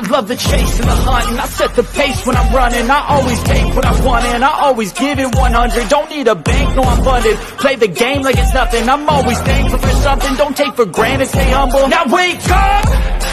love the chase and the hunt, and I set the pace when I'm running. I always take what I want and I always give it 100. Don't need a bank, no I'm funded. Play the game like it's nothing. I'm always thankful for something. Don't take for granted, stay humble. Now wake up!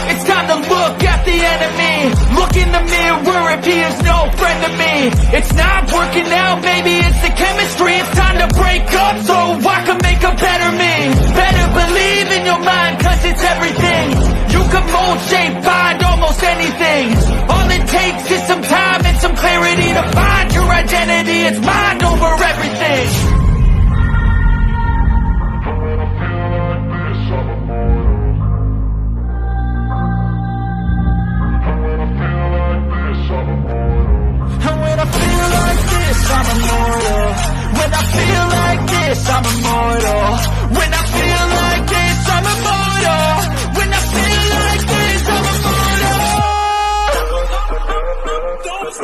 It's time to look at the enemy. Look in the mirror if he is no friend to me. It's not working out, maybe it's the chemistry. It's time to break up so I can make a better me. Better believe in your mind, cause it's everything. You can mold, shape, find almost anything. All it takes is some time and some clarity to find your identity. It's mind over everything. And when I feel like this, I'm immortal. When I feel like this, I'm immortal. When I feel like this, I'm immortal. When I feel like this, I'm immortal. Don't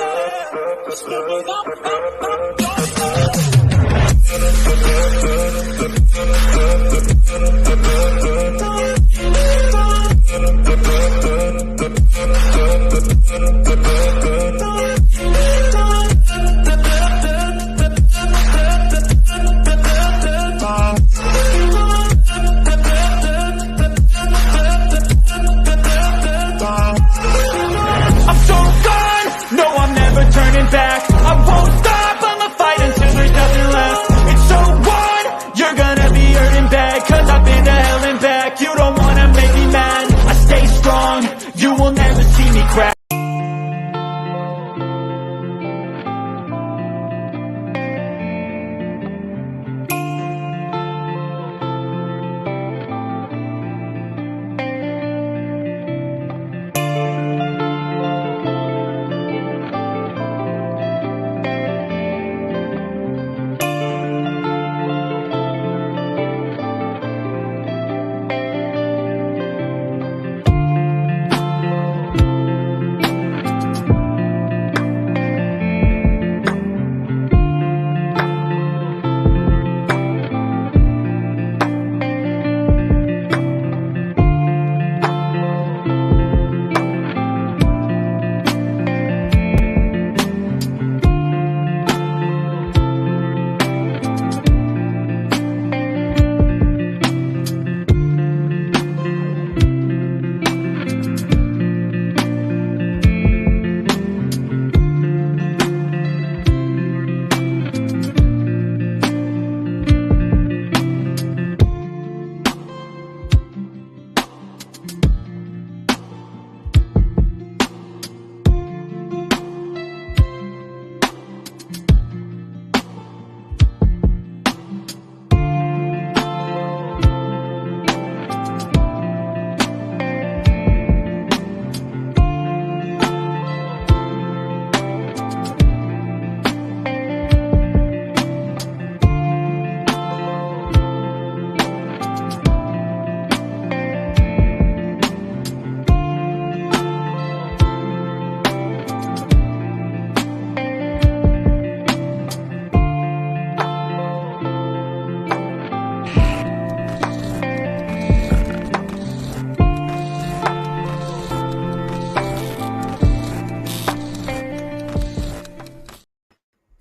back. I won't stop, I'ma fight until there's nothing left. It's so on, you're gonna be hurting bad, cause I've been to hell and back. You don't wanna make me mad, I stay strong, you will never see me crack.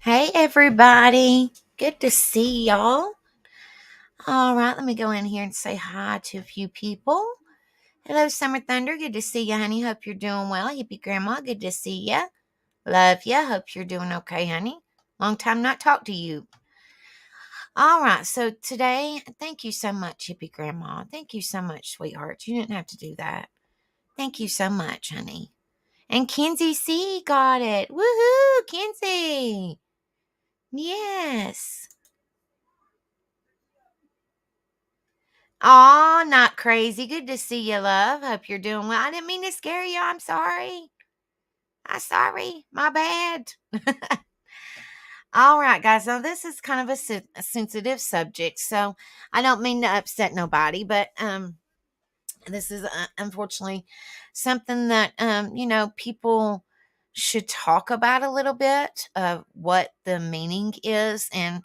Hey everybody, good to see y'all. All right, let me go in here and say hi to a few people. Hello, Summer Thunder, good to see you, honey. Hope you're doing well. Hippie Grandma, good to see you. Love you. Hope you're doing okay, honey. Long time not talk to you. All right, so today, thank you so much, Hippie Grandma. Thank you so much, sweetheart. You didn't have to do that. Thank you so much, honey. And Kenzie C got it. Woohoo, Kenzie. Yes. Oh, not crazy. Good to see you, love. Hope you're doing well. I didn't mean to scare you. I'm sorry. sorry. My bad. All right, guys. Now, this is kind of a sensitive subject, so I don't mean to upset nobody, but this is unfortunately something that, people should talk about a little bit of what the meaning is and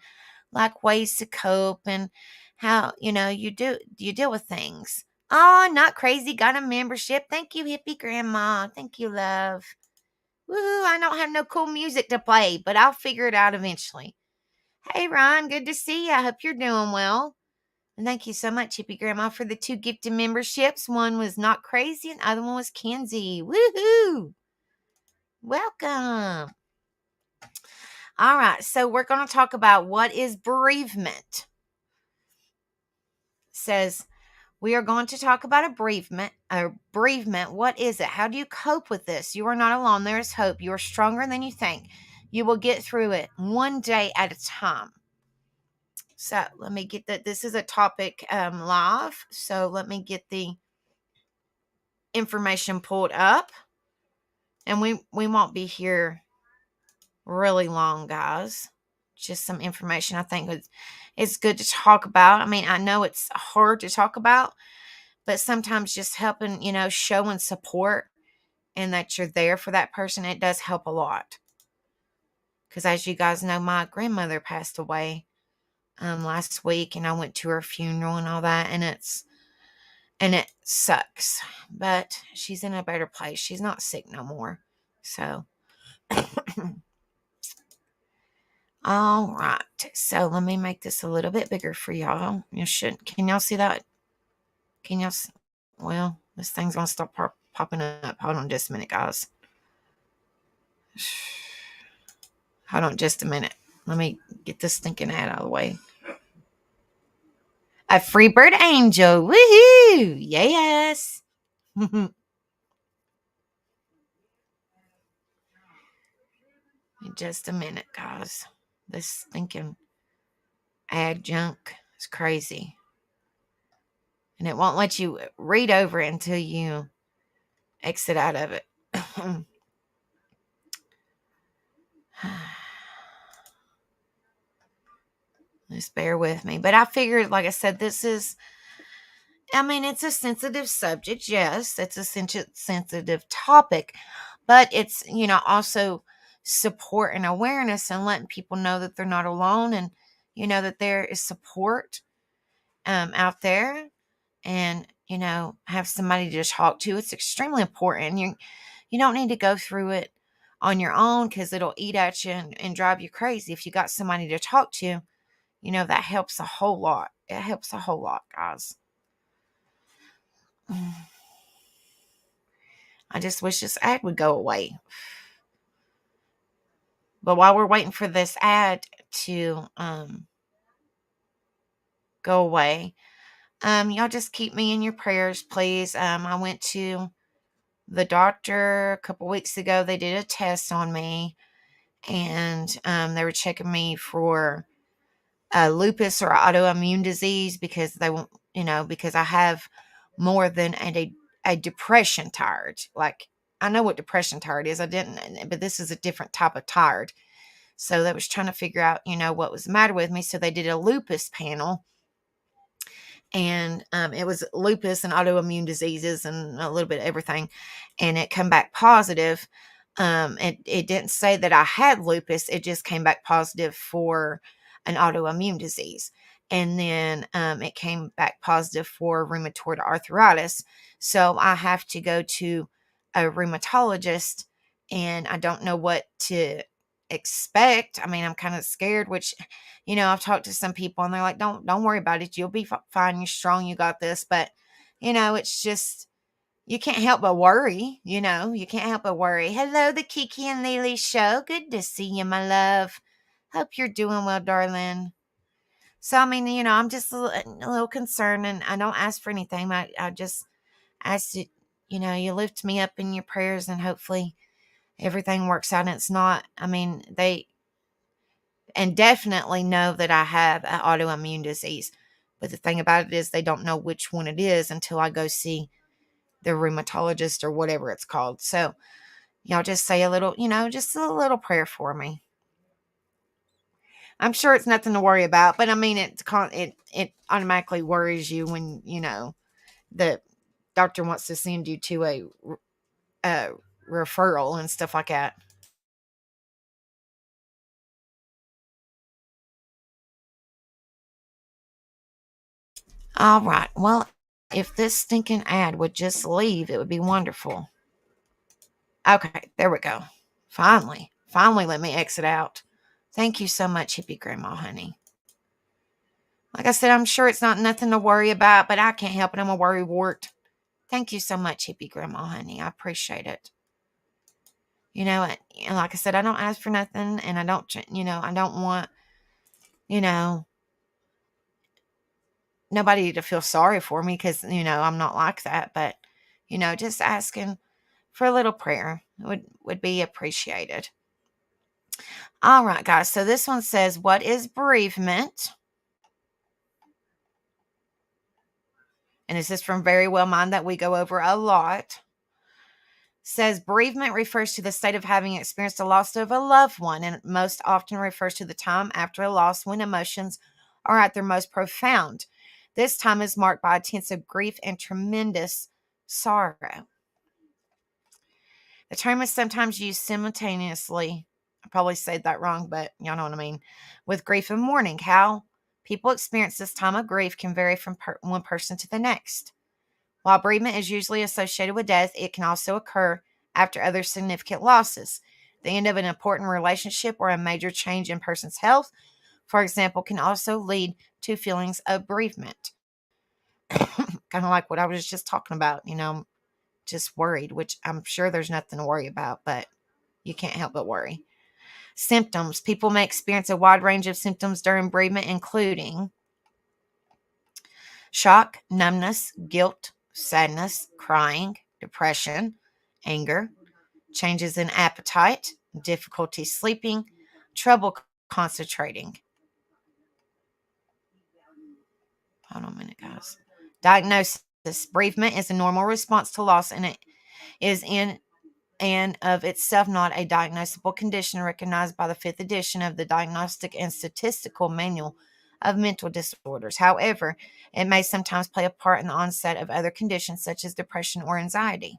like ways to cope and how, you deal with things. Oh, not crazy. Got a membership. Thank you, hippie grandma. Thank you, love. Woo, I don't have no cool music to play, but I'll figure it out eventually. Hey, Ron, good to see you. I hope you're doing well. And thank you so much, hippie grandma, for the 2 gifted memberships. One was Not Crazy and the other one was Kenzie. Woohoo! Welcome. All right, so we're going to talk about what is bereavement. It says we are going to talk about a bereavement. What is it? How do you cope with this? You are not alone. There is hope. You are stronger than you think. You will get through it one day at a time. So let me get that. This is a topic live. So let me get the information pulled up. And we won't be here really long, guys. Just some information I think it's good to talk about. I mean, I know it's hard to talk about, but sometimes just helping, showing support and that you're there for that person, it does help a lot. Because as you guys know, my grandmother passed away last week, and I went to her funeral and all that, and it sucks. But she's in a better place. She's not sick no more. So all right. So let me make this a little bit bigger for y'all. Can y'all see that? Can y'all see? Well, this thing's going to stop popping up. Hold on just a minute, guys. Hold on just a minute. Let me get this stinking ad out of the way. A Freebird Angel. Woohoo! Yes. Just a minute, guys. This stinking ad junk is crazy. And it won't let you read over it until you exit out of it. Just bear with me. But I figured, like I said, it's a sensitive subject. Yes, it's a sensitive topic. But it's, also support and awareness and letting people know that they're not alone and, that there is support out there and, have somebody to talk to. It's extremely important. You don't need to go through it on your own because it'll eat at you and drive you crazy. If you got somebody to talk to, that helps a whole lot. It helps a whole lot, guys. I just wish this ad would go away. But while we're waiting for this ad to go away, y'all just keep me in your prayers, please. I went to the doctor a couple weeks ago. They did a test on me, and they were checking me for lupus or autoimmune disease because because I have more than a depression tired. Like, I know what depression tired is. I didn't, but this is a different type of tired. So they was trying to figure out, what was the matter with me. So they did a lupus panel, and it was lupus and autoimmune diseases and a little bit of everything, and it come back positive. It didn't say that I had lupus. It just came back positive for an autoimmune disease. And then it came back positive for rheumatoid arthritis. So I have to go to a rheumatologist, and I don't know what to expect. I mean, I'm kind of scared, which, I've talked to some people and they're like, don't worry about it. You'll be fine. You're strong. You got this. But, it's just, you can't help but worry, you can't help but worry. Hello, the Kiki and Lily show. Good to see you, my love. Hope you're doing well, darling. So, I mean, I'm just a little concerned, and I don't ask for anything. I just ask that, you lift me up in your prayers, and hopefully everything works out. And it's not, they definitely know that I have an autoimmune disease. But the thing about it is they don't know which one it is until I go see the rheumatologist or whatever it's called. So y'all just say a little, just a little prayer for me. I'm sure it's nothing to worry about, but I mean, it automatically worries you when, the doctor wants to send you to a referral and stuff like that. All right. Well, If this stinking ad would just leave, it would be wonderful. Okay, there we go. Finally, let me exit out. Thank you so much, Hippie Grandma, honey. Like I said, I'm sure it's not nothing to worry about, but I can't help it. I'm a worry wart. Thank you so much, Hippie Grandma, honey. I appreciate it. And like I said, I don't ask for nothing, and I don't want, you know, nobody to feel sorry for me because, I'm not like that. But, just asking for a little prayer would be appreciated. All right, guys. So this one says, what is bereavement? And this is from Very Well Mind that we go over a lot. Says bereavement refers to the state of having experienced the loss of a loved one, and most often refers to the time after a loss when emotions are at their most profound. This time is marked by intensive grief and tremendous sorrow. The term is sometimes used simultaneously. I probably said that wrong, but y'all know what I mean. With grief and mourning, how people experience this time of grief can vary from one person to the next. While bereavement is usually associated with death, it can also occur after other significant losses. The end of an important relationship or a major change in a person's health, for example, can also lead to feelings of bereavement. Kind of like what I was just talking about, just worried, which I'm sure there's nothing to worry about, but you can't help but worry. Symptoms. People may experience a wide range of symptoms during bereavement, including shock, numbness, guilt, sadness, crying, depression, anger, changes in appetite, difficulty sleeping, trouble concentrating. Hold on a minute, guys. Diagnosis. Bereavement is a normal response to loss, and it is in and of itself not a diagnosable condition recognized by the 5th edition of the Diagnostic and Statistical Manual of Mental Disorders. However, it may sometimes play a part in the onset of other conditions such as depression or anxiety.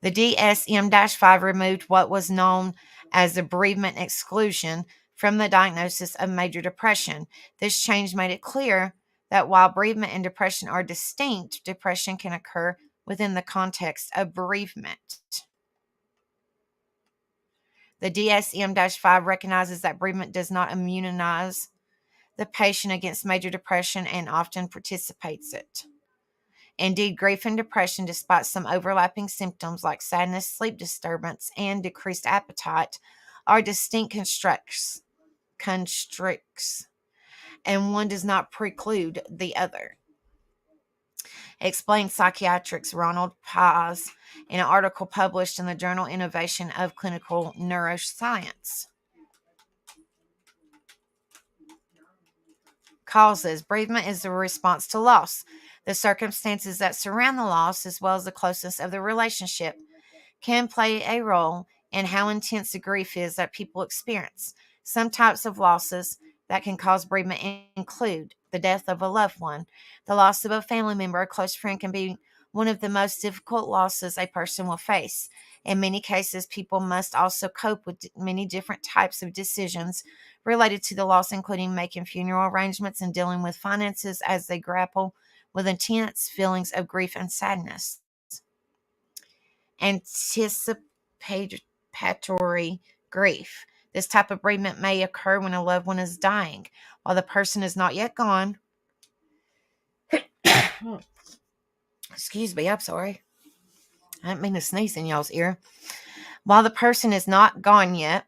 The DSM-5 removed what was known as the bereavement exclusion from the diagnosis of major depression. This change made it clear that while bereavement and depression are distinct, depression can occur within the context of bereavement. The DSM-5 recognizes that bereavement does not immunize the patient against major depression and often participates it. Indeed, grief and depression, despite some overlapping symptoms like sadness, sleep disturbance, and decreased appetite, are distinct constructs, and one does not preclude the other. Explained psychiatrist Ronald Paz in an article published in the journal Innovation of Clinical Neuroscience. Causes. Bereavement is a response to loss. The circumstances that surround the loss, as well as the closeness of the relationship, can play a role in how intense the grief is that people experience. Some types of losses that can cause bereavement include the death of a loved one. The loss of a family member or close friend can be one of the most difficult losses a person will face. In many cases, people must also cope with many different types of decisions related to the loss, including making funeral arrangements and dealing with finances as they grapple with intense feelings of grief and sadness. Anticipatory grief. This type of bereavement may occur when a loved one is dying. While the person is not yet gone, excuse me, I'm sorry. I didn't mean to sneeze in y'all's ear. While the person is not gone yet,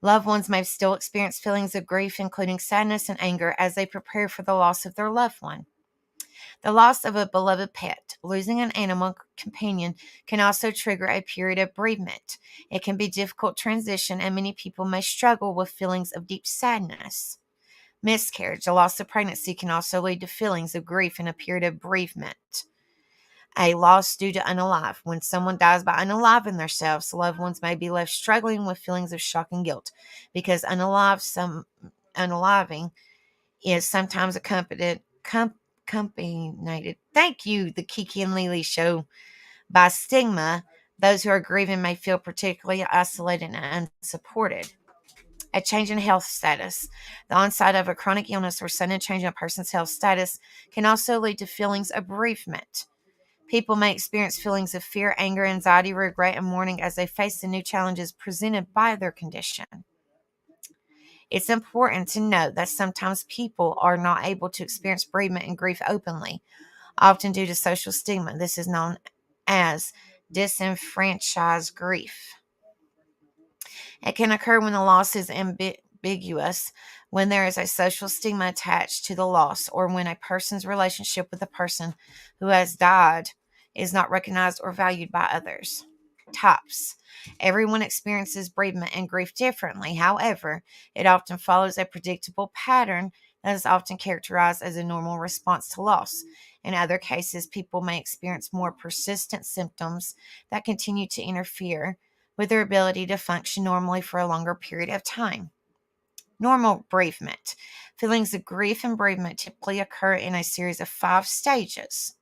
loved ones may still experience feelings of grief, including sadness and anger, as they prepare for the loss of their loved one. The loss of a beloved pet. Losing an animal companion can also trigger a period of bereavement. It can be a difficult transition, and many people may struggle with feelings of deep sadness. Miscarriage. The loss of pregnancy can also lead to feelings of grief and a period of bereavement. A loss due to unalive. When someone dies by unaliving themselves, loved ones may be left struggling with feelings of shock and guilt because unaliving is sometimes accompanied. Thank you, the Kiki and Lily Show. By stigma, those who are grieving may feel particularly isolated and unsupported. A change in health status. The onset of a chronic illness or sudden change in a person's health status can also lead to feelings of bereavement. People may experience feelings of fear, anger, anxiety, regret, and mourning as they face the new challenges presented by their condition. It's important to note that sometimes people are not able to experience bereavement and grief openly, often due to social stigma. This is known as disenfranchised grief. It can occur when the loss is ambiguous, when there is a social stigma attached to the loss, or when a person's relationship with the person who has died is not recognized or valued by others. Types. Everyone experiences bereavement and grief differently. However, it often follows a predictable pattern that is often characterized as a normal response to loss. In other cases, people may experience more persistent symptoms that continue to interfere with their ability to function normally for a longer period of time. Normal bereavement. Feelings of grief and bereavement typically occur in a series of 5 stages.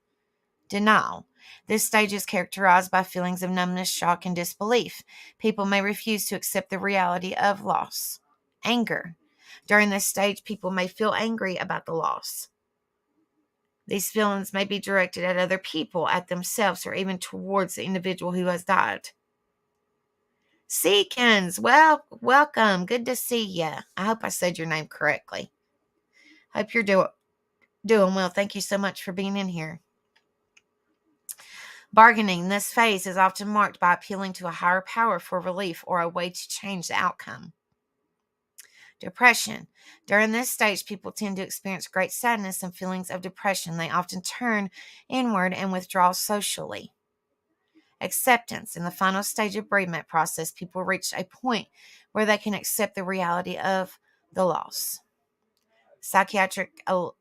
Denial. This stage is characterized by feelings of numbness, shock, and disbelief. People may refuse to accept the reality of loss. Anger. During this stage, people may feel angry about the loss. These feelings may be directed at other people, at themselves, or even towards the individual who has died. Seekins, well, welcome. Good to see you. I hope I said your name correctly. Hope you're doing well. Thank you so much for being in here. Bargaining. This phase is often marked by appealing to a higher power for relief or a way to change the outcome. Depression. During this stage, people tend to experience great sadness and feelings of depression. They often turn inward and withdraw socially. Acceptance. In the final stage of bereavement process, people reach a point where they can accept the reality of the loss. Psychiatrist, Lord,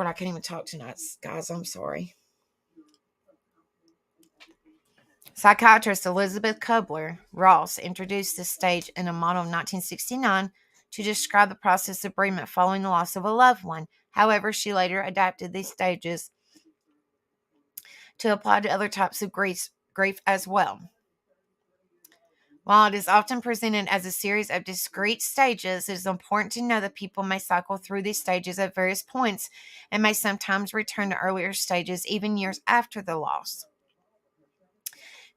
I can't even talk tonight, guys. I'm sorry. Psychiatrist Elizabeth Kubler-Ross introduced this stage in a model of 1969 to describe the process of bereavement following the loss of a loved one. However, she later adapted these stages to apply to other types of grief as well. While it is often presented as a series of discrete stages, it is important to know that people may cycle through these stages at various points and may sometimes return to earlier stages even years after the loss.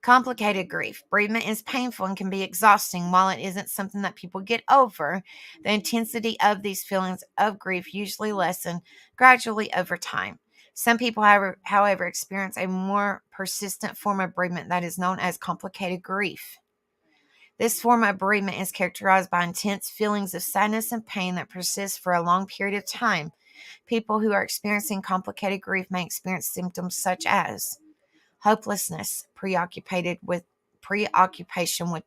Complicated grief. Bereavement is painful and can be exhausting. While it isn't something that people get over, the intensity of these feelings of grief usually lessen gradually over time. Some people, however, experience a more persistent form of bereavement that is known as complicated grief. This form of bereavement is characterized by intense feelings of sadness and pain that persist for a long period of time. People who are experiencing complicated grief may experience symptoms such as hopelessness, preoccupation with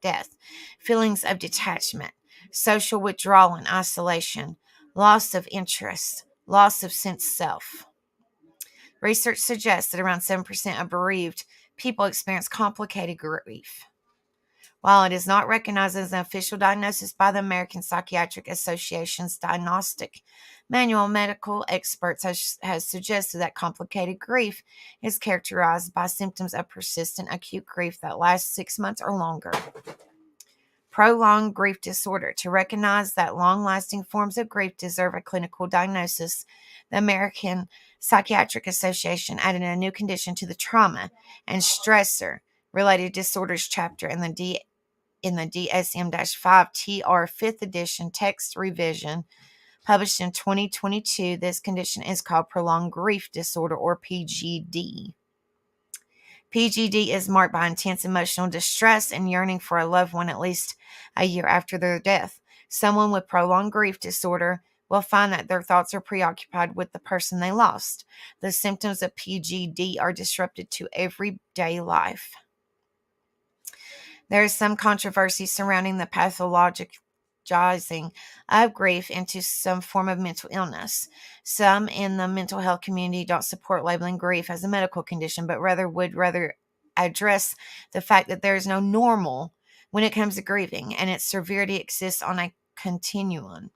death, feelings of detachment, social withdrawal and isolation, loss of interest, loss of sense of self. Research suggests that around 7% of bereaved people experience complicated grief. While it is not recognized as an official diagnosis by the American Psychiatric Association's diagnostic manual, medical experts has suggested that complicated grief is characterized by symptoms of persistent acute grief that lasts 6 months or longer. Prolonged grief disorder. To recognize that long-lasting forms of grief deserve a clinical diagnosis, the American Psychiatric Association added a new condition to the trauma and stressor-related disorders chapter in the DSM-5 TR 5th edition text revision published in 2022. This condition is called prolonged grief disorder, or PGD. PGD is marked by intense emotional distress and yearning for a loved one at least a year after their death. Someone with prolonged grief disorder will find that their thoughts are preoccupied with the person they lost. The symptoms of PGD are disrupted to everyday life. There is some controversy surrounding the pathologizing of grief into some form of mental illness. Some in the mental health community don't support labeling grief as a medical condition, but would rather address the fact that there is no normal when it comes to grieving, and its severity exists on a continuum.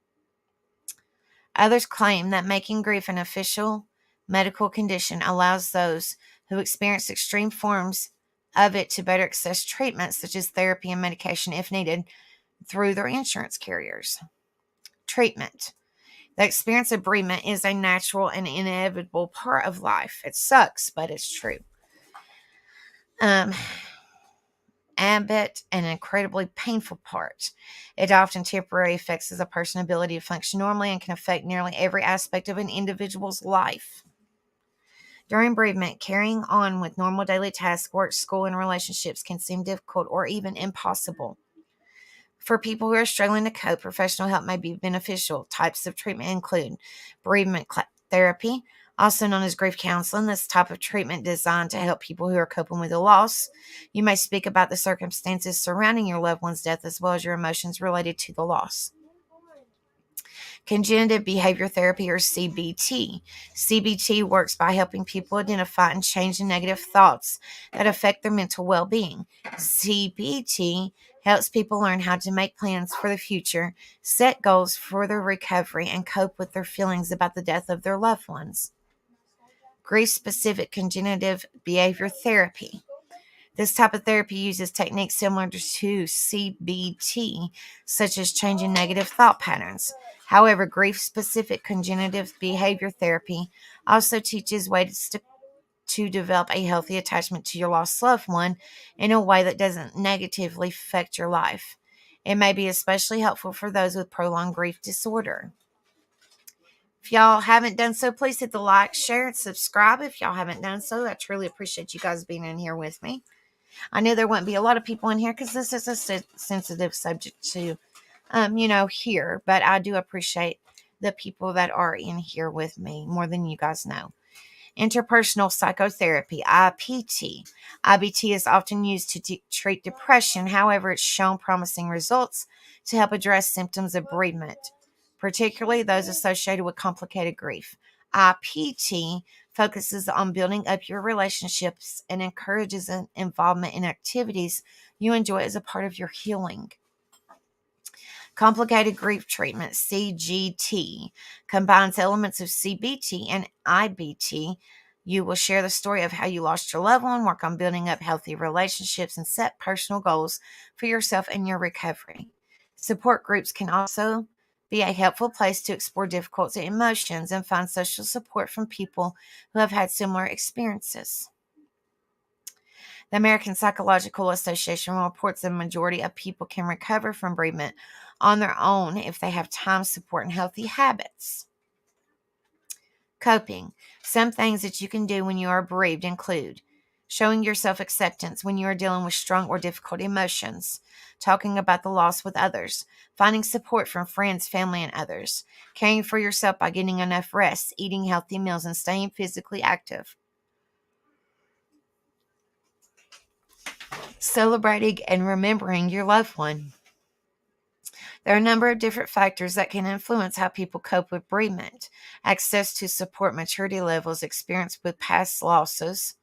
Others claim that making grief an official medical condition allows those who experience extreme forms of it to better access treatment such as therapy and medication if needed through their insurance carriers. Treatment. The experience of bereavement is a natural and inevitable part of life. It sucks, but it's true. But an incredibly painful part. It often temporarily affects a person's ability to function normally and can affect nearly every aspect of an individual's life. During bereavement, carrying on with normal daily tasks, work, school, and relationships can seem difficult or even impossible. For people who are struggling to cope, professional help may be beneficial. Types of treatment include bereavement therapy, also known as grief counseling. This type of treatment designed to help people who are coping with a loss. You may speak about the circumstances surrounding your loved one's death as well as your emotions related to the loss. Cognitive behavior therapy, or CBT. CBT works by helping people identify and change the negative thoughts that affect their mental well-being. CBT helps people learn how to make plans for the future, set goals for their recovery, and cope with their feelings about the death of their loved ones. Grief-specific cognitive behavior therapy. This type of therapy uses techniques similar to CBT, such as changing negative thought patterns. However, grief-specific cognitive behavior therapy also teaches ways to develop a healthy attachment to your lost loved one in a way that doesn't negatively affect your life. It may be especially helpful for those with prolonged grief disorder. If y'all haven't done so, please hit the like, share, and subscribe. If y'all haven't done so, I truly appreciate you guys being in here with me. I know there wouldn't be a lot of people in here because this is a sensitive subject to, hear. But I do appreciate the people that are in here with me more than you guys know. Interpersonal psychotherapy, IPT. IBT is often used to treat depression. However, it's shown promising results to help address symptoms of bereavement, particularly those associated with complicated grief. IPT focuses on building up your relationships and encourages an involvement in activities you enjoy as a part of your healing. Complicated grief treatment, CGT, combines elements of CBT and IBT. You will share the story of how you lost your loved one, work on building up healthy relationships, and set personal goals for yourself and your recovery. Support groups can also be a helpful place to explore difficult emotions and find social support from people who have had similar experiences. The American Psychological Association reports the majority of people can recover from bereavement on their own if they have time, support, and healthy habits. Coping. Some things that you can do when you are bereaved include showing yourself acceptance when you are dealing with strong or difficult emotions, talking about the loss with others, finding support from friends, family, and others, caring for yourself by getting enough rest, eating healthy meals, and staying physically active. Celebrating and remembering your loved one. There are a number of different factors that can influence how people cope with bereavement. Access to support, maturity levels, experience with past losses,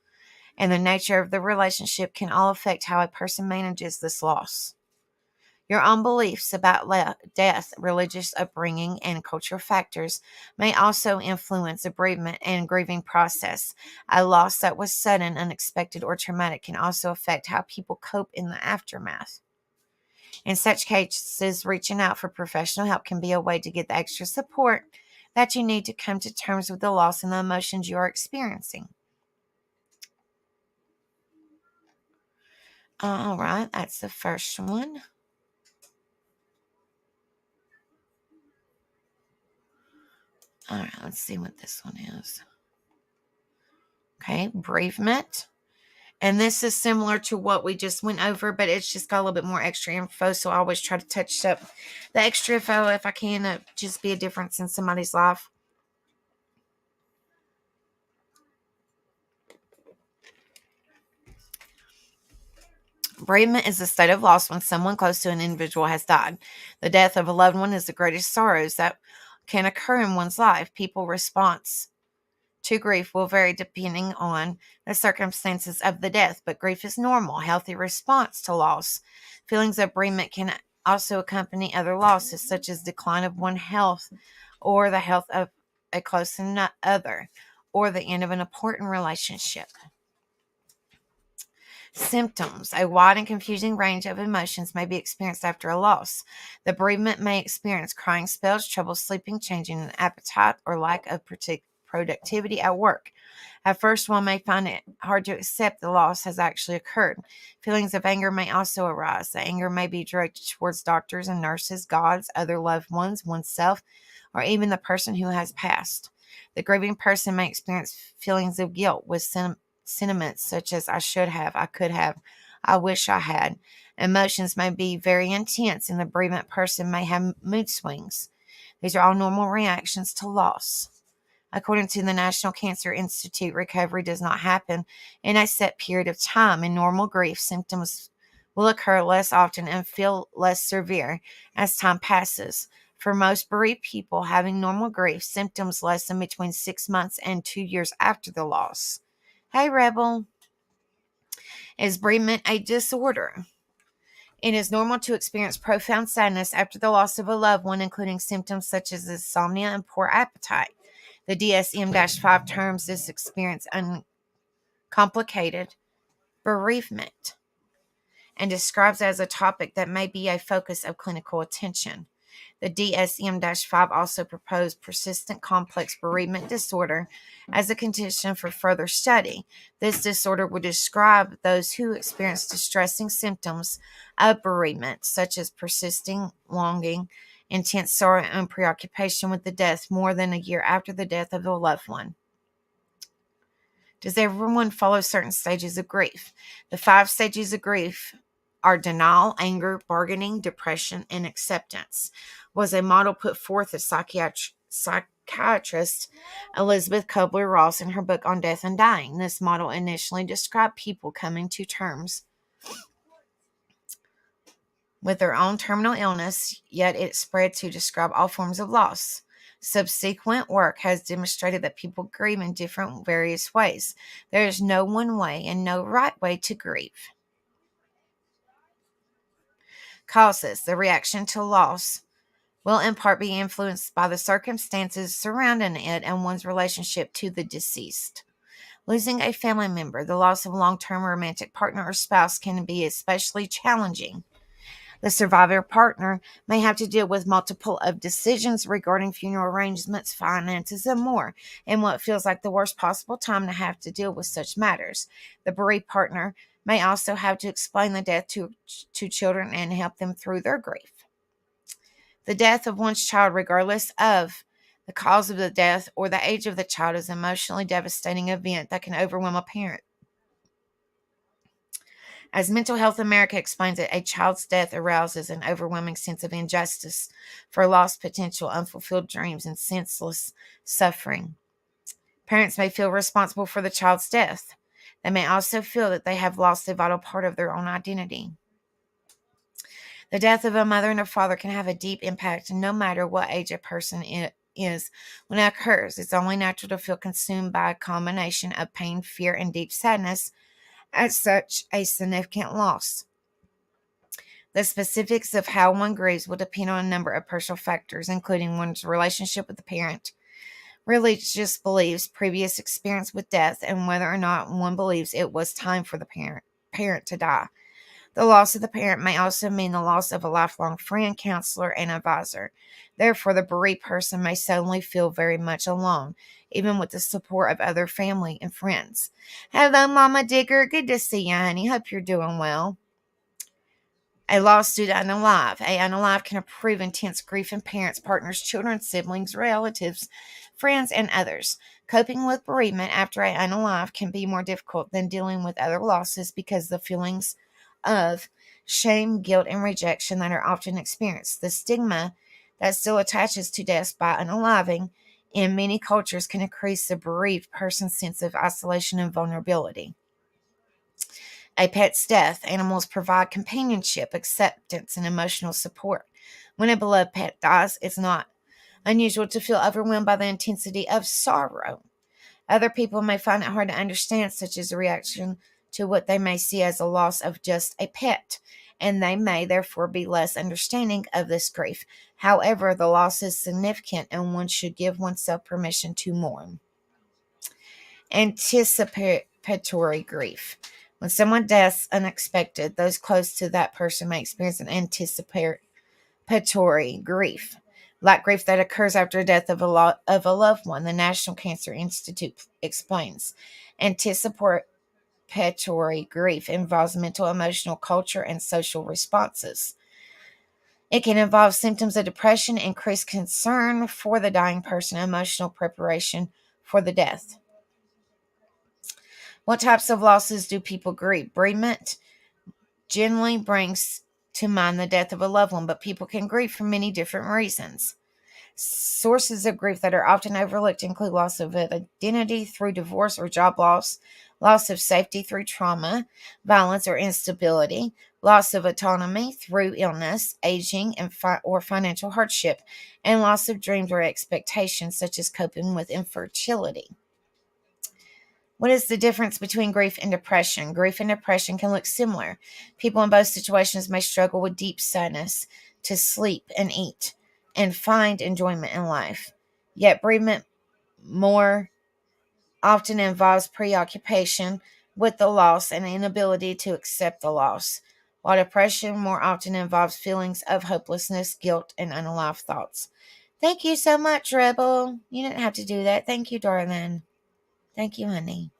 and the nature of the relationship can all affect how a person manages this loss. Your own beliefs about death, religious upbringing, and cultural factors may also influence the bereavement and grieving process. A loss that was sudden, unexpected, or traumatic can also affect how people cope in the aftermath. In such cases, reaching out for professional help can be a way to get the extra support that you need to come to terms with the loss and the emotions you are experiencing. All right, that's the first one. All right, let's see what this one is. Okay, bereavement. And this is similar to what we just went over, but it's just got a little bit more extra info. So I always try to touch up the extra info if I can, just be a difference in somebody's life. Bereavement is a state of loss when someone close to an individual has died. The death of a loved one is the greatest sorrows that can occur in one's life. People's response to grief will vary depending on the circumstances of the death, but grief is normal, healthy response to loss. Feelings of bereavement can also accompany other losses, such as decline of one's health or the health of a close other, or the end of an important relationship. Symptoms. A wide and confusing range of emotions may be experienced after a loss. The bereavement may experience crying spells, trouble sleeping, changing in appetite, or lack of productivity at work. At first, one may find it hard to accept the loss has actually occurred. Feelings of anger may also arise. The anger may be directed towards doctors and nurses, gods, other loved ones, oneself, or even the person who has passed. The grieving person may experience feelings of guilt with sentiments such as I should have, I could have, I wish I had. Emotions may be very intense, and the bereavement person may have mood swings. These are all normal reactions to loss. According to the National Cancer Institute, recovery does not happen in a set period of time. In normal grief, symptoms will occur less often and feel less severe as time passes. For most bereaved people, having normal grief symptoms lessen between 6 months and 2 years after the loss. Hey, Rebel. Is bereavement a disorder? It is normal to experience profound sadness after the loss of a loved one, including symptoms such as insomnia and poor appetite. The DSM-5 terms this experience uncomplicated bereavement and describes it as a topic that may be a focus of clinical attention. The DSM-5 also proposed persistent complex bereavement disorder as a condition for further study. This disorder would describe those who experience distressing symptoms of bereavement, such as persisting longing, intense sorrow, and preoccupation with the death more than a year after the death of a loved one. Does everyone follow certain stages of grief? The 5 stages of grief are denial, anger, bargaining, depression, and acceptance. Was a model put forth as psychiatrist Elizabeth Kubler-Ross in her book on death and dying. This model initially described people coming to terms with their own terminal illness, yet it spread to describe all forms of loss. Subsequent work has demonstrated that people grieve in different various ways. There is no one way and no right way to grieve. Causes. The reaction to loss will in part be influenced by the circumstances surrounding it and one's relationship to the deceased. Losing a family member, the loss of a long-term romantic partner or spouse can be especially challenging. The survivor partner may have to deal with multiple of decisions regarding funeral arrangements, finances, and more, in what feels like the worst possible time to have to deal with such matters. The bereaved partner may also have to explain the death to children and help them through their grief. The death of one's child, regardless of the cause of the death or the age of the child, is an emotionally devastating event that can overwhelm a parent. As Mental Health America explains it, a child's death arouses an overwhelming sense of injustice for lost potential, unfulfilled dreams, and senseless suffering. Parents may feel responsible for the child's death. They may also feel that they have lost a vital part of their own identity. The death of a mother and a father can have a deep impact no matter what age a person is when it occurs. It's only natural to feel consumed by a combination of pain, fear, and deep sadness at such a significant loss. The specifics of how one grieves will depend on a number of personal factors, including one's relationship with the parent, religious beliefs, previous experience with death, and whether or not one believes it was time for the parent to die. The loss of the parent may also mean the loss of a lifelong friend, counselor, and advisor. Therefore, the bereaved person may suddenly feel very much alone, even with the support of other family and friends. Hello, Mama Digger. Good to see you, honey. Hope you're doing well. A loss due to unalive. A unalive can prove intense grief in parents, partners, children, siblings, relatives, friends, and others. Coping with bereavement after a unalive can be more difficult than dealing with other losses because the feelings of shame, guilt, and rejection that are often experienced. The stigma that still attaches to death by unaliving in many cultures can increase the bereaved person's sense of isolation and vulnerability. A pet's death. Animals provide companionship, acceptance, and emotional support. When a beloved pet dies, it's not unusual to feel overwhelmed by the intensity of sorrow. Other people may find it hard to understand such as a reaction to what they may see as a loss of just a pet, and they may therefore be less understanding of this grief. However, the loss is significant and one should give oneself permission to mourn. Anticipatory grief. When someone dies unexpected, those close to that person may experience an anticipatory grief, like grief that occurs after the death of a loved one. The National Cancer Institute explains. Anticipatory grief involves mental, emotional, culture, and social responses. It can involve symptoms of depression, increased concern for the dying person, and emotional preparation for the death. What types of losses do people grieve? Bereavement generally brings to mind the death of a loved one, but people can grieve for many different reasons. Sources of grief that are often overlooked include loss of identity through divorce or job loss of safety through trauma, violence or instability, loss of autonomy through illness, aging, and or financial hardship, and loss of dreams or expectations such as coping with infertility. What is the difference between grief and depression? Grief and depression can look similar. People in both situations may struggle with deep sadness to sleep and eat and find enjoyment in life. Yet bereavement more often involves preoccupation with the loss and inability to accept the loss, while depression more often involves feelings of hopelessness, guilt, and unalive thoughts. Thank you so much, Rebel. You didn't have to do that. Thank you, darling. Thank you, honey.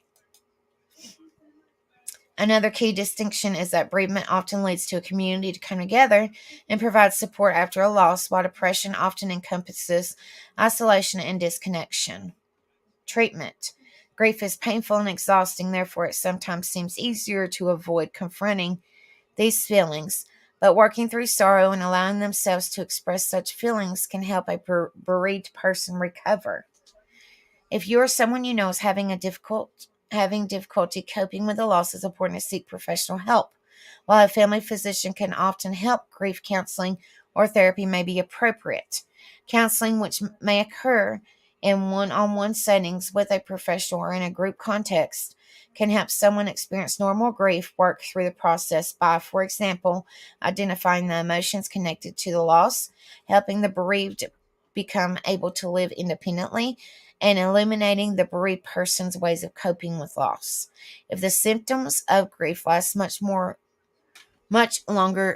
Another key distinction is that bereavement often leads to a community to come together and provide support after a loss, while depression often encompasses isolation and disconnection. Treatment. Grief is painful and exhausting, therefore, it sometimes seems easier to avoid confronting these feelings. But working through sorrow and allowing themselves to express such feelings can help a bereaved person recover. If you or someone you know is having difficulty coping with a loss, it's important to seek professional help. While a family physician can often help, grief counseling or therapy may be appropriate. Counseling, which may occur in one-on-one settings with a professional or in a group context, can help someone experience normal grief work through the process by, for example, identifying the emotions connected to the loss, helping the bereaved become able to live independently, and illuminating the bereaved person's ways of coping with loss. If the symptoms of grief last much longer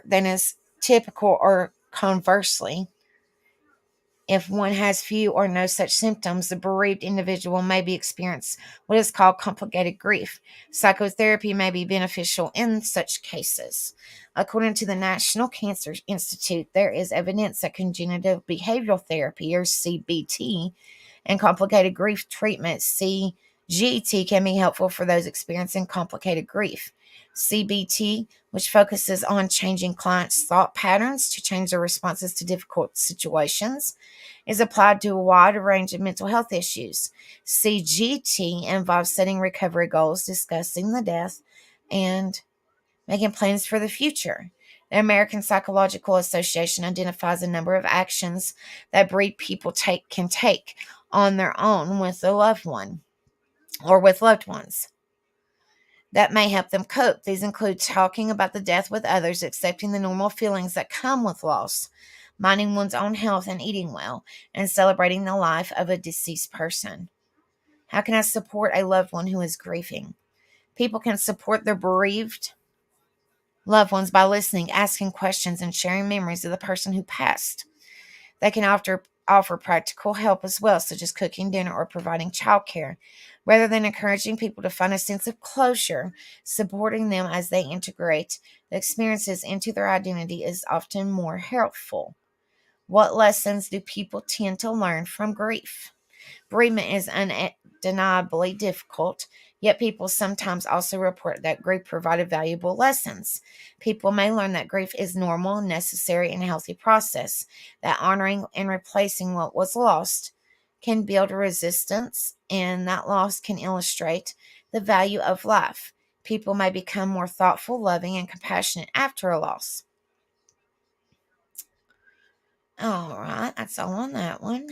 than is typical, or conversely, if one has few or no such symptoms, the bereaved individual may be experiencing what is called complicated grief. Psychotherapy may be beneficial in such cases. According to the National Cancer Institute, there is evidence that cognitive behavioral therapy, or CBT, and complicated grief treatment, CGT, can be helpful for those experiencing complicated grief. CBT, which focuses on changing clients' thought patterns to change their responses to difficult situations, is applied to a wide range of mental health issues. CGT involves setting recovery goals, discussing the death, and making plans for the future. The American Psychological Association identifies a number of actions that bereaved people can take on their own with a loved one or with loved ones that may help them cope. These include talking about the death with others, accepting the normal feelings that come with loss, minding one's own health and eating well, and celebrating the life of a deceased person. How can I support a loved one who is grieving? People can support their bereaved loved ones by listening, asking questions, and sharing memories of the person who passed. They can offer practical help as well, such as cooking dinner or providing childcare. Rather than encouraging people to find a sense of closure, supporting them as they integrate the experiences into their identity is often more helpful. What lessons do people tend to learn from grief? Bereavement is undeniably difficult, yet people sometimes also report that grief provided valuable lessons. People may learn that grief is normal, necessary, and healthy process, that honoring and replacing what was lost can build resistance, and that loss can illustrate the value of life. People may become more thoughtful, loving, and compassionate after a loss. All right, that's all on that one.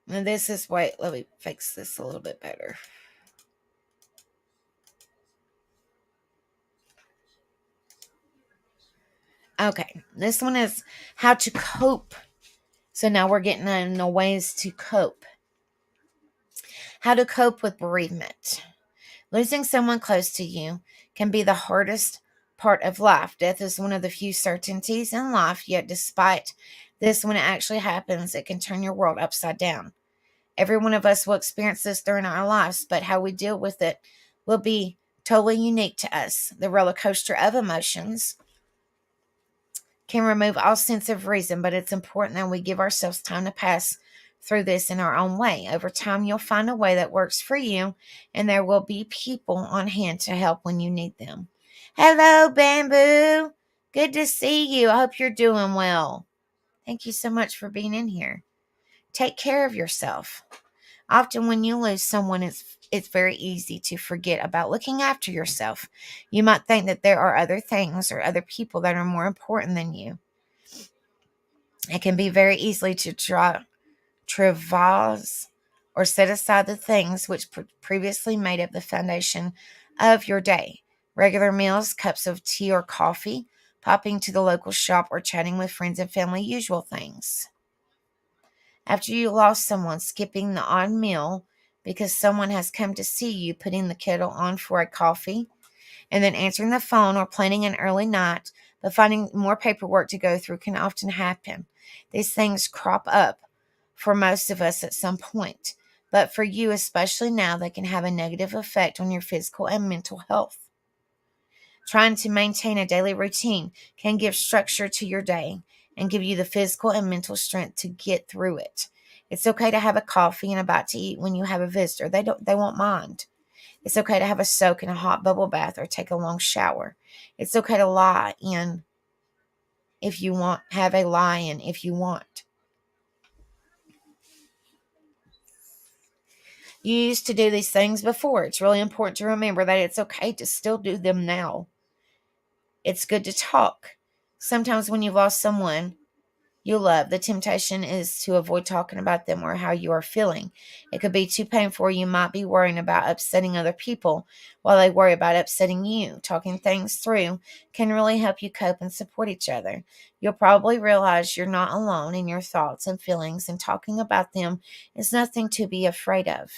And this is, wait, let me fix this a little bit better. Okay, this one is how to cope. So now we're getting into ways to cope. How to cope with bereavement. Losing someone close to you can be the hardest part of life. Death is one of the few certainties in life, yet, despite this, when it actually happens, it can turn your world upside down. Every one of us will experience this during our lives, but how we deal with it will be totally unique to us. The roller coaster of emotions can remove all sense of reason, but it's important that we give ourselves time to pass through this in our own way. Over time, you'll find a way that works for you, and there will be people on hand to help when you need them. Hello, Bamboo. Good to see you. I hope you're doing well. Thank you so much for being in here. Take care of yourself. Often when you lose someone, it's very easy to forget about looking after yourself. You might think that there are other things or other people that are more important than you. It can be very easily to trivialize or set aside the things which previously made up the foundation of your day. Regular meals, cups of tea or coffee, popping to the local shop, or chatting with friends and family, usual things. After you lost someone, skipping the odd meal because someone has come to see you, putting the kettle on for a coffee, and then answering the phone or planning an early night, but finding more paperwork to go through can often happen. These things crop up for most of us at some point, but for you, especially now, they can have a negative effect on your physical and mental health. Trying to maintain a daily routine can give structure to your day and give you the physical and mental strength to get through it. It's okay to have a coffee and a bite to eat when you have a visitor. They won't mind. It's okay to have a soak in a hot bubble bath or take a long shower. It's okay to lie in if you want, have a lie in if you want. You used to do these things before. It's really important to remember that it's okay to still do them now. It's good to talk. Sometimes when you've lost someone you love, the temptation is to avoid talking about them or how you are feeling. It could be too painful. You might be worrying about upsetting other people while they worry about upsetting you. Talking things through can really help you cope and support each other. You'll probably realize you're not alone in your thoughts and feelings, and talking about them is nothing to be afraid of.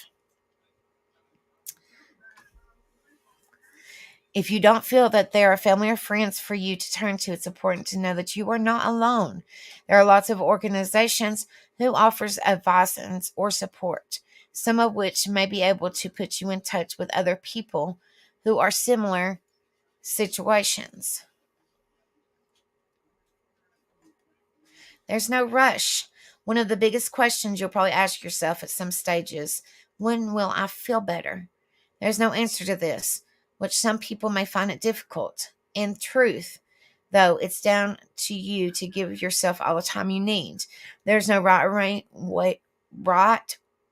If you don't feel that there are family or friends for you to turn to, it's important to know that you are not alone. There are lots of organizations who offers advice or support, some of which may be able to put you in touch with other people who are similar situations. There's no rush. One of the biggest questions you'll probably ask yourself at some stages, when will I feel better? There's no answer to this, which some people may find it difficult. In truth, though, it's down to you to give yourself all the time you need. There's no right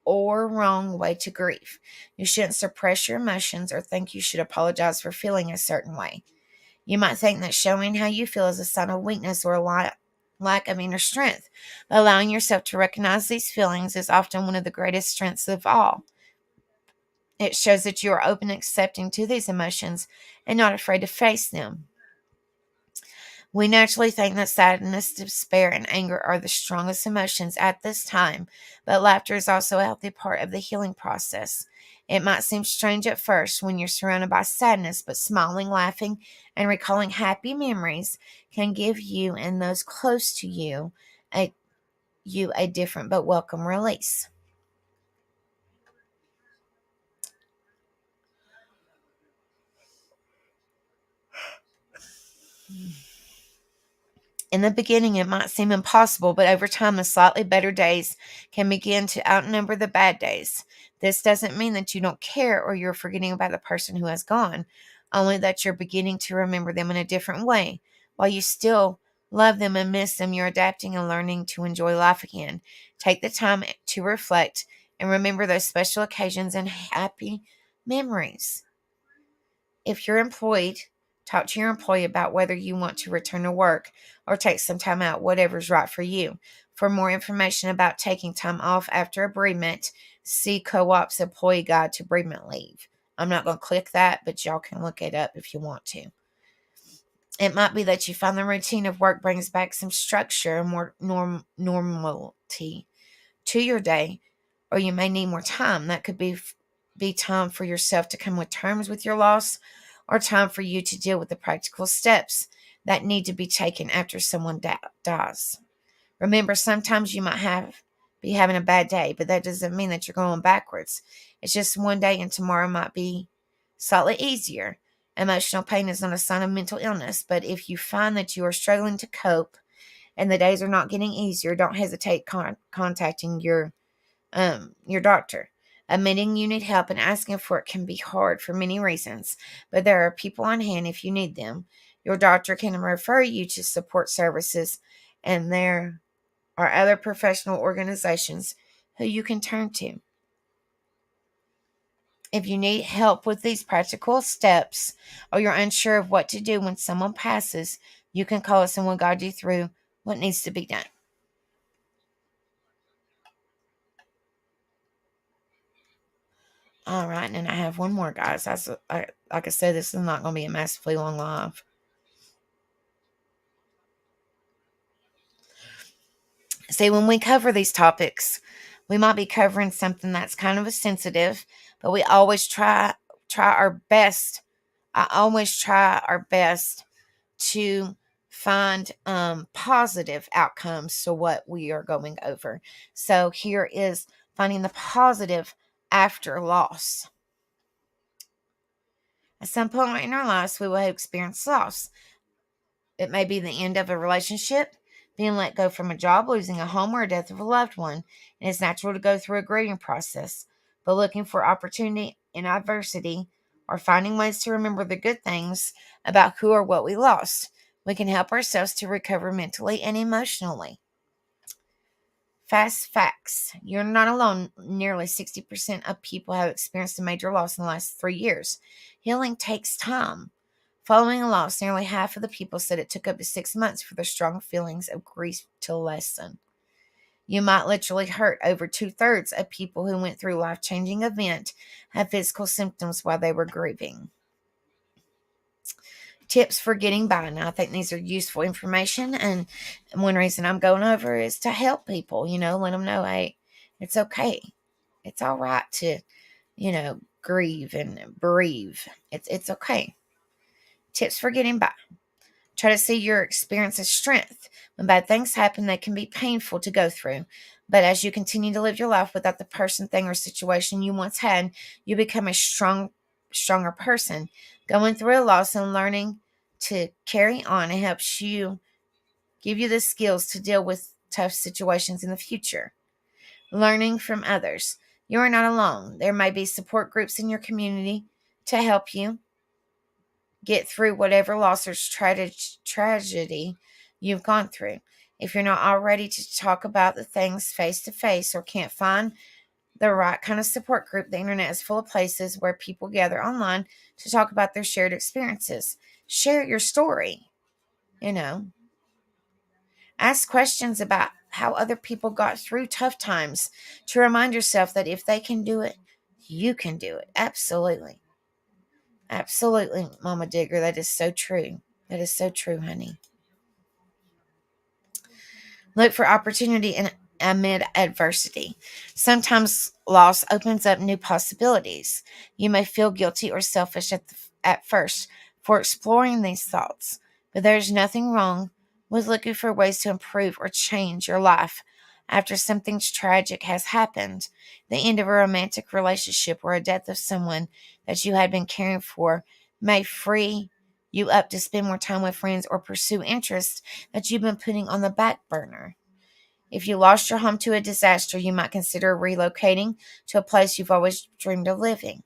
or wrong way to grieve. You shouldn't suppress your emotions or think you should apologize for feeling a certain way. You might think that showing how you feel is a sign of weakness or a lack of inner strength. But allowing yourself to recognize these feelings is often one of the greatest strengths of all. It shows that you are open and accepting to these emotions and not afraid to face them. We naturally think that sadness, despair, and anger are the strongest emotions at this time, but laughter is also a healthy part of the healing process. It might seem strange at first when you're surrounded by sadness, but smiling, laughing, and recalling happy memories can give you and those close to you a different but welcome release. In the beginning, it might seem impossible, but over time, the slightly better days can begin to outnumber the bad days. This doesn't mean that you don't care or you're forgetting about the person who has gone, only that you're beginning to remember them in a different way. While you still love them and miss them, you're adapting and learning to enjoy life again. Take the time to reflect and remember those special occasions and happy memories. If you're employed, talk to your employee about whether you want to return to work or take some time out, whatever's right for you. For more information about taking time off after a bereavement, see Co-op's Employee Guide to Bereavement Leave. I'm not going to click that, but y'all can look it up if you want to. It might be that you find the routine of work brings back some structure and more normality to your day, or you may need more time. That could be time for yourself to come with terms with your loss, or time for you to deal with the practical steps that need to be taken after someone dies. Remember, sometimes you might be having a bad day, but that doesn't mean that you're going backwards. It's just one day, and tomorrow might be slightly easier. Emotional pain is not a sign of mental illness, but if you find that you are struggling to cope and the days are not getting easier, don't hesitate contacting your doctor. Admitting you need help and asking for it can be hard for many reasons, but there are people on hand if you need them. Your doctor can refer you to support services, and there are other professional organizations who you can turn to. If you need help with these practical steps, or you're unsure of what to do when someone passes, you can call us and we'll guide you through what needs to be done. All right, and then I have one more, guys. Like I said, this is not going to be a massively long live. See, when we cover these topics, we might be covering something that's kind of a sensitive, but we always try our best. I always try our best to find positive outcomes to what we are going over. So here is finding the positive after loss. At some point in our lives, we will have experienced loss. It may be the end of a relationship, being let go from a job, losing a home, or a death of a loved one. And it's natural to go through a grieving process, but looking for opportunity in adversity or finding ways to remember the good things about who or what we lost, we can help ourselves to recover mentally and emotionally. Fast facts. You're not alone. Nearly 60% of people have experienced a major loss in the last 3 years. Healing takes time. Following a loss, nearly half of the people said it took up to 6 months for their strong feelings of grief to lessen. You might literally hurt. Over 2/3 of people who went through a life-changing event have physical symptoms while they were grieving. Tips for getting by. Now, I think these are useful information, and one reason I'm going over is to help people, let them know, hey, it's okay. It's all right to, grieve and bereave. It's okay. Tips for getting by. Try to see your experience as strength. When bad things happen, they can be painful to go through. But as you continue to live your life without the person, thing, or situation you once had, you become a stronger person. Going through a loss and learning to carry on, it helps you give you the skills to deal with tough situations in the future. Learning from others. You are not alone. There may be support groups in your community to help you get through whatever loss or tragedy you've gone through. If you're not all ready to talk about the things face to face or can't find the right kind of support group, the internet is full of places where people gather online to talk about their shared experiences. Share your story, you know. Ask questions about how other people got through tough times to remind yourself that if they can do it, you can do it. Absolutely. Absolutely, Mama Digger. That is so true. That is so true, honey. Look for opportunity amid adversity. Sometimes loss opens up new possibilities. You may feel guilty or selfish at first for exploring these thoughts, but there's nothing wrong with looking for ways to improve or change your life after something tragic has happened. The end of a romantic relationship or a death of someone that you had been caring for may free you up to spend more time with friends or pursue interests that you've been putting on the back burner. If you lost your home to a disaster, you might consider relocating to a place you've always dreamed of living.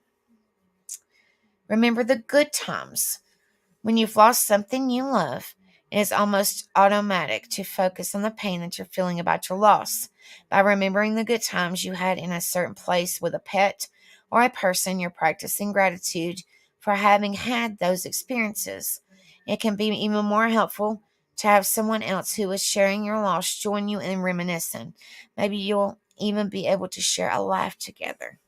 Remember the good times. When you've lost something you love, it is almost automatic to focus on the pain that you're feeling about your loss. By remembering the good times you had in a certain place with a pet or a person, you're practicing gratitude for having had those experiences. It can be even more helpful to have someone else who is sharing your loss join you in reminiscing. Maybe you'll even be able to share a laugh together.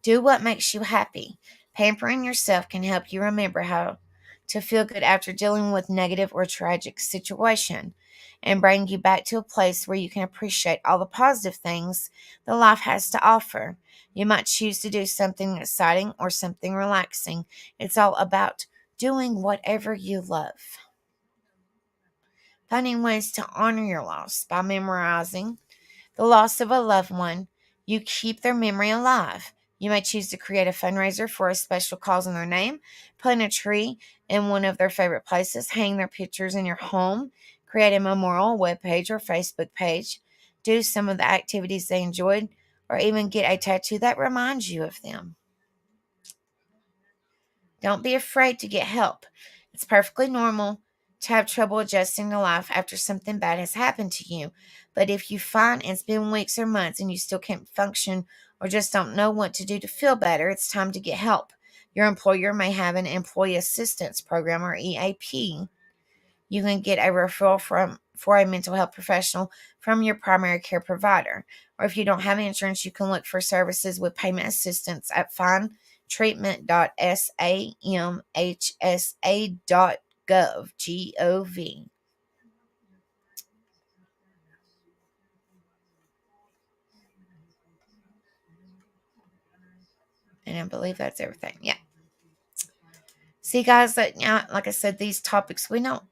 Do what makes you happy. Pampering yourself can help you remember how to feel good after dealing with negative or tragic situation and bring you back to a place where you can appreciate all the positive things that life has to offer. You might choose to do something exciting or something relaxing. It's all about doing whatever you love. Finding ways to honor your loss by memorizing the loss of a loved one, you keep their memory alive. You may choose to create a fundraiser for a special cause in their name, plant a tree in one of their favorite places, hang their pictures in your home, create a memorial webpage or Facebook page, do some of the activities they enjoyed, or even get a tattoo that reminds you of them. Don't be afraid to get help. It's perfectly normal to have trouble adjusting to life after something bad has happened to you. But if you find it's been weeks or months and you still can't function or just don't know what to do to feel better, it's time to get help. Your employer may have an employee assistance program or EAP. You can get a referral for a mental health professional from your primary care provider. Or if you don't have insurance, you can look for services with payment assistance at findtreatment.samhsa.gov. G-O-V. And I believe that's everything. Yeah. See, guys, that, yeah, like I said, these topics, we don't,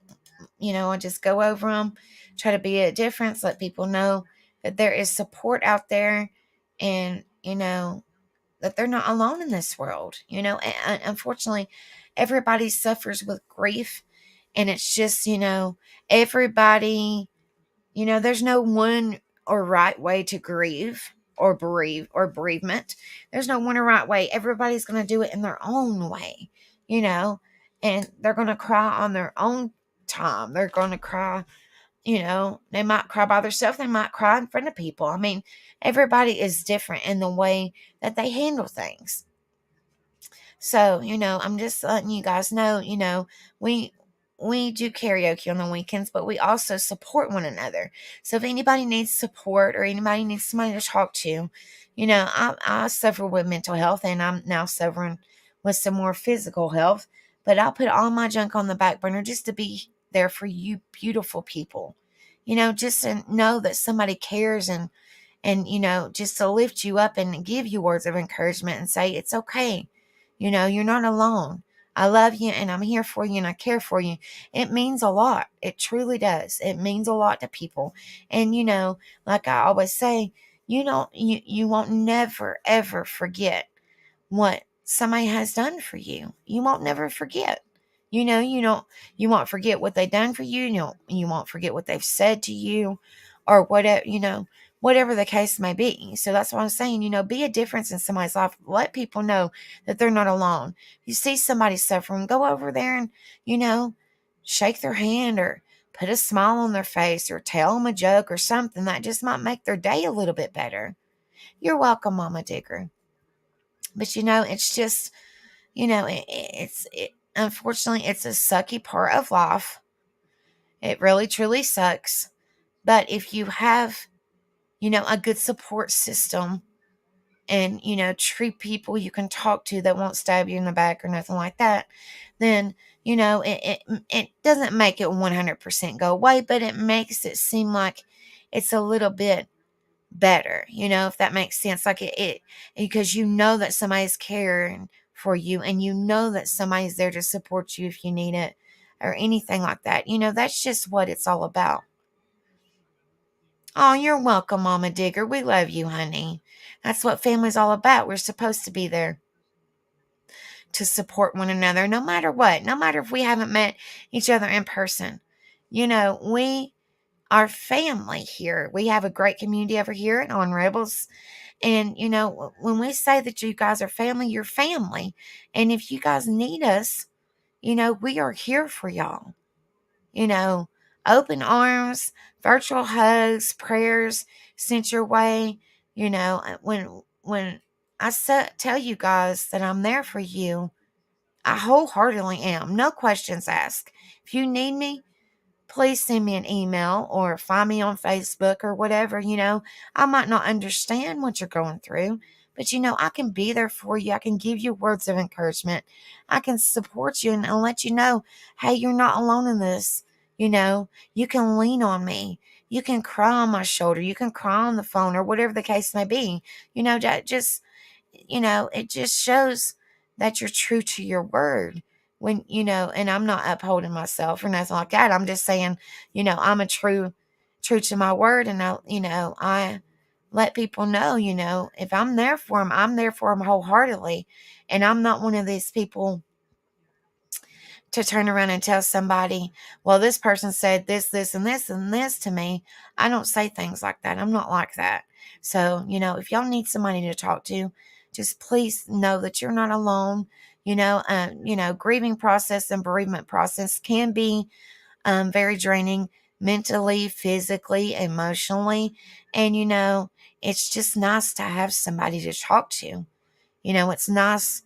I just go over them, try to be a difference, let people know that there is support out there, and, that they're not alone in this world. And unfortunately, everybody suffers with grief, and it's just, everybody, there's no one or right way to grieve or bereavement. There's no one or right way. Everybody's going to do it in their own way, and they're going to cry on their own time. They're going to cry, they might cry by themselves. They might cry in front of people. I mean, everybody is different in the way that they handle things. So, I'm just letting you guys know, we do karaoke on the weekends, but we also support one another. So if anybody needs support or anybody needs somebody to talk to, I suffer with mental health, and I'm now suffering with some more physical health, but I'll put all my junk on the back burner just to be there for you beautiful people. Just to know that somebody cares, and just to lift you up and give you words of encouragement and say it's okay. You're not alone. I love you, and I'm here for you, and I care for you. It means a lot. It truly does. It means a lot to people. And like I always say, you won't never ever forget what somebody has done for you. You won't never forget. You won't forget what they've done for you. You won't forget what they've said to you, or whatever the case may be. So that's what I'm saying, be a difference in somebody's life. Let people know that they're not alone. You see somebody suffering, go over there and, shake their hand, or put a smile on their face, or tell them a joke or something that just might make their day a little bit better. You're welcome, Mama Digger. But it's just, unfortunately, it's a sucky part of life. It really, truly sucks. But if you have, a good support system, and, treat people you can talk to that won't stab you in the back or nothing like that, then, it doesn't make it 100% go away, but it makes it seem like it's a little bit better, if that makes sense. Like it because that somebody's caring for you, and that somebody's there to support you if you need it, or anything like that. That's just what it's all about. Oh, you're welcome, Mama Digger. We love you, honey. That's what family's all about. We're supposed to be there to support one another, no matter what, no matter if we haven't met each other in person. We are family here. We have a great community over here at On Rebels. And, when we say that you guys are family, you're family. And if you guys need us, we are here for y'all. Open arms, virtual hugs, prayers sent your way. When tell you guys that I'm there for you, I wholeheartedly am. No questions asked. If you need me, please send me an email or find me on Facebook or whatever. I might not understand what you're going through, But, I can be there for you. I can give you words of encouragement. I can support you and let you know, hey, you're not alone in this. You can lean on me. You can cry on my shoulder. You can cry on the phone or whatever the case may be. That just, it just shows that you're true to your word when, and I'm not upholding myself or nothing like that. I'm just saying, I'm a true to my word. And I let people know, if I'm there for them, I'm there for them wholeheartedly. And I'm not one of these people to turn around and tell somebody, well, this person said this, this, and this, and this to me. I don't say things like that. I'm not like that. So, if y'all need somebody to talk to, just please know that you're not alone. Grieving process and bereavement process can be very draining mentally, physically, emotionally. And, it's just nice to have somebody to talk to. It's nice,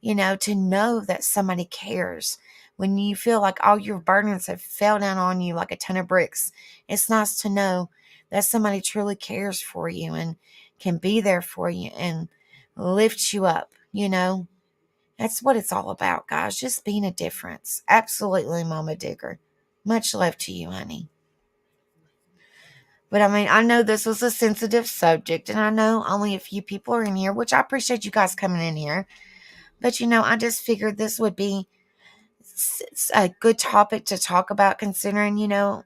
to know that somebody cares. When you feel like all your burdens have fell down on you like a ton of bricks, it's nice to know that somebody truly cares for you and can be there for you and lift you up. That's what it's all about, guys. Just being a difference. Absolutely, Mama Digger. Much love to you, honey. But I know this was a sensitive subject, and I know only a few people are in here, which I appreciate you guys coming in here. But, I just figured this would be a good topic to talk about, considering, well,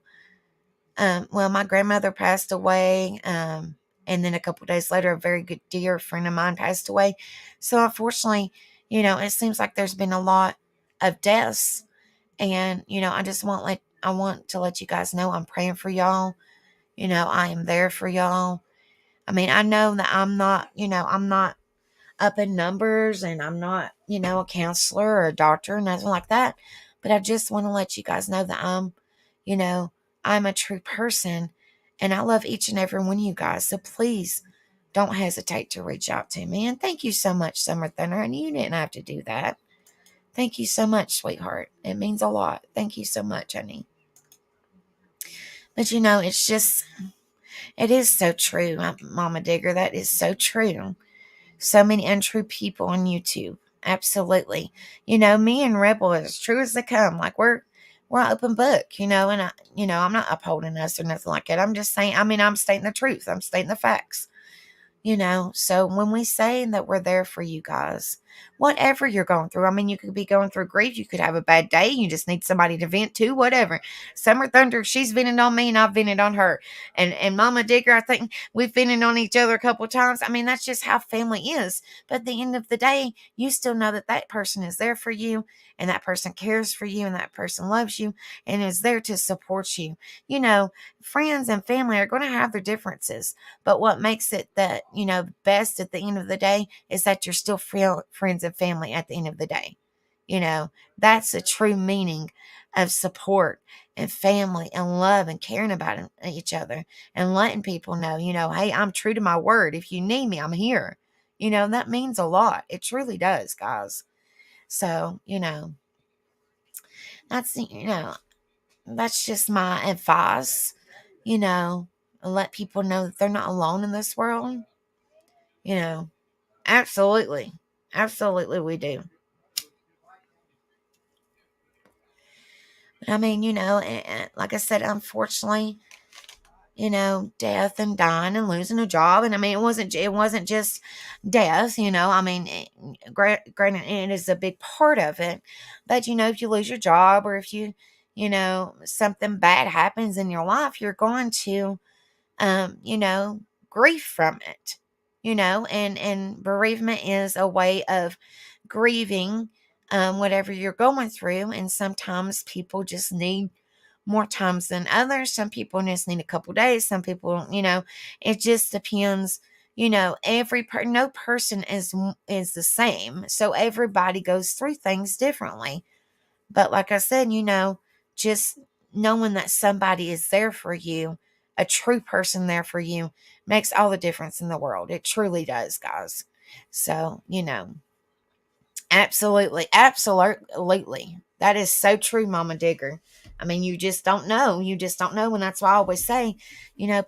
my grandmother passed away. And then a couple of days later, a very good dear friend of mine passed away. So unfortunately, it seems like there's been a lot of deaths. And, I want to let you guys know I'm praying for y'all. I am there for y'all. I know that I'm not up in numbers and I'm not, a counselor or a doctor or nothing like that. But I just want to let you guys know that you know, I'm a true person and I love each and every one of you guys. So please don't hesitate to reach out to me. And thank you so much, Summer Thunder. And you didn't have to do that. Thank you so much, sweetheart. It means a lot. Thank you so much, honey. But it is so true, Mama Digger. That is so true. So many untrue people on YouTube. Absolutely. Me and Rebel are as true as they come. Like we're an open book, and I'm not upholding us or nothing like that. I'm just saying, I'm stating the truth. I'm stating the facts. So when we say that we're there for you guys, whatever you're going through, you could be going through grief, you could have a bad day, you just need somebody to vent to, whatever. Summer Thunder, she's vented on me and I've vented on her. And Mama Digger, I think we've vented on each other a couple of times. That's just how family is. But at the end of the day, you still know that that person is there for you and that person cares for you and that person loves you and is there to support you. Friends and family are going to have their differences. But what makes it that, best at the end of the day is that you're still friends and family at the end of the day. That's the true meaning of support and family and love and caring about each other and letting people know, hey, I'm true to my word. If you need me, I'm here. That means a lot. It truly does, guys. So, that's, that's just my advice, let people know that they're not alone in this world. Absolutely. Absolutely, we do. But like I said, unfortunately, death and dying and losing a job. And it wasn't just death, granted, it is a big part of it. But, if you lose your job or if something bad happens in your life, you're going to, grief from it, and bereavement is a way of grieving whatever you're going through. And sometimes people just need more times than others. Some people just need a couple days. Some people, it just depends. No person is the same. So everybody goes through things differently. But like I said, just knowing that somebody is there for you, a true person there for you, makes all the difference in the world. It truly does, guys. So, absolutely, absolutely. That is so true, Mama Digger. You just don't know. You just don't know. And that's why I always say,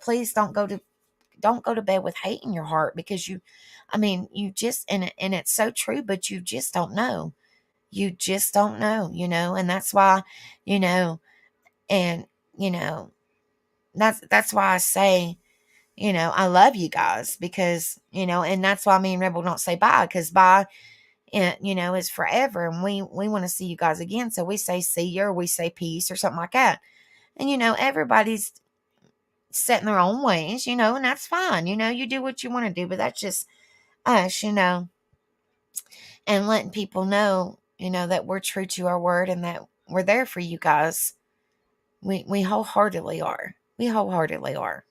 please don't go to don't go to bed with hate in your heart, because I mean, you just, and it's so true, but you just don't know. You just don't know, and that's why, you know, and, that's why I say, I love you guys, because, and that's why me and Rebel don't say bye, because bye, is forever. And we want to see you guys again. So we say see you, or we say peace, or something like that. And, everybody's set in their own ways, and that's fine. You do what you want to do, but that's just us, and letting people know, that we're true to our word, and that we're there for you guys. We wholeheartedly are. We wholeheartedly are.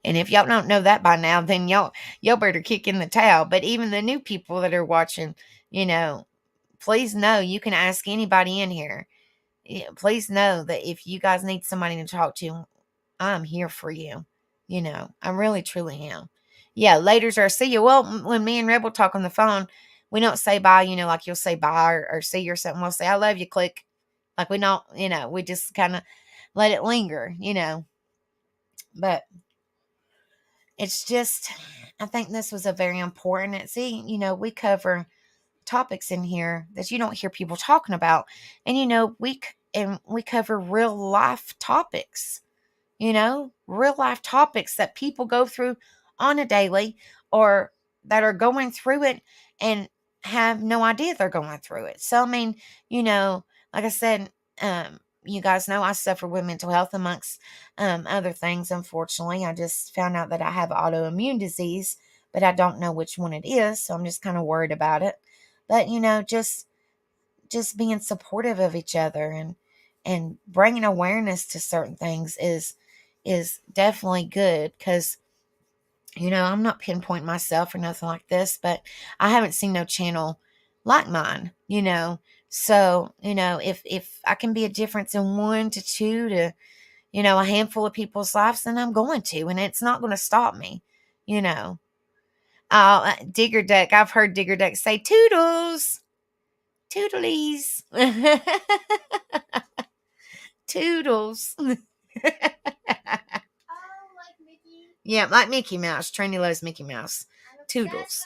And if y'all don't know that by now, then y'all better kick in the towel. But even the new people that are watching, please know you can ask anybody in here. Please know that if you guys need somebody to talk to, I'm here for you. I really, truly am. Yeah, laters or see you. Well, when me and Rebel talk on the phone, we don't say bye, like you'll say bye, or see you or something. We'll say, I love you, click. Like we don't, we just kind of let it linger, But it's just, I think this was a very important. See, we cover topics in here that you don't hear people talking about, and we cover real life topics. Real life topics that people go through on a daily, or that are going through it and have no idea they're going through it. So, I mean, like I said, you guys know I suffer with mental health, amongst other things. Unfortunately, I just found out that I have autoimmune disease, but I don't know which one it is. So I'm just kind of worried about it. But, just being supportive of each other, and bringing awareness to certain things is definitely good, because I'm not pinpointing myself or nothing like this, but I haven't seen no channel like mine. So if I can be a difference in 1 to 2 to a handful of people's lives, then I'm going to, and it's not going to stop me. Digger Duck, I've heard Digger Duck say toodles. Toodlies. Toodles. Yeah, like Mickey Mouse. Trini loves Mickey Mouse. Toodles.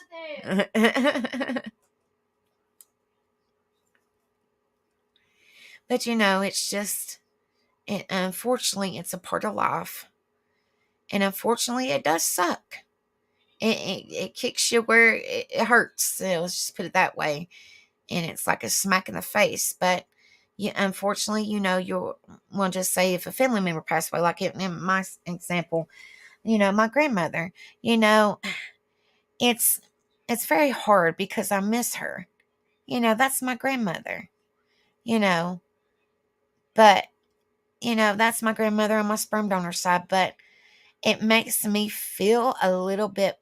But it's just, unfortunately, it's a part of life. And unfortunately, it does suck. It kicks you where it hurts. So let's just put it that way. And it's like a smack in the face. But unfortunately, you'll just say if a family member passed away, like in my example, my grandmother, it's very hard, because I miss her. That's my grandmother, but, that's my grandmother on my sperm donor side, but it makes me feel a little bit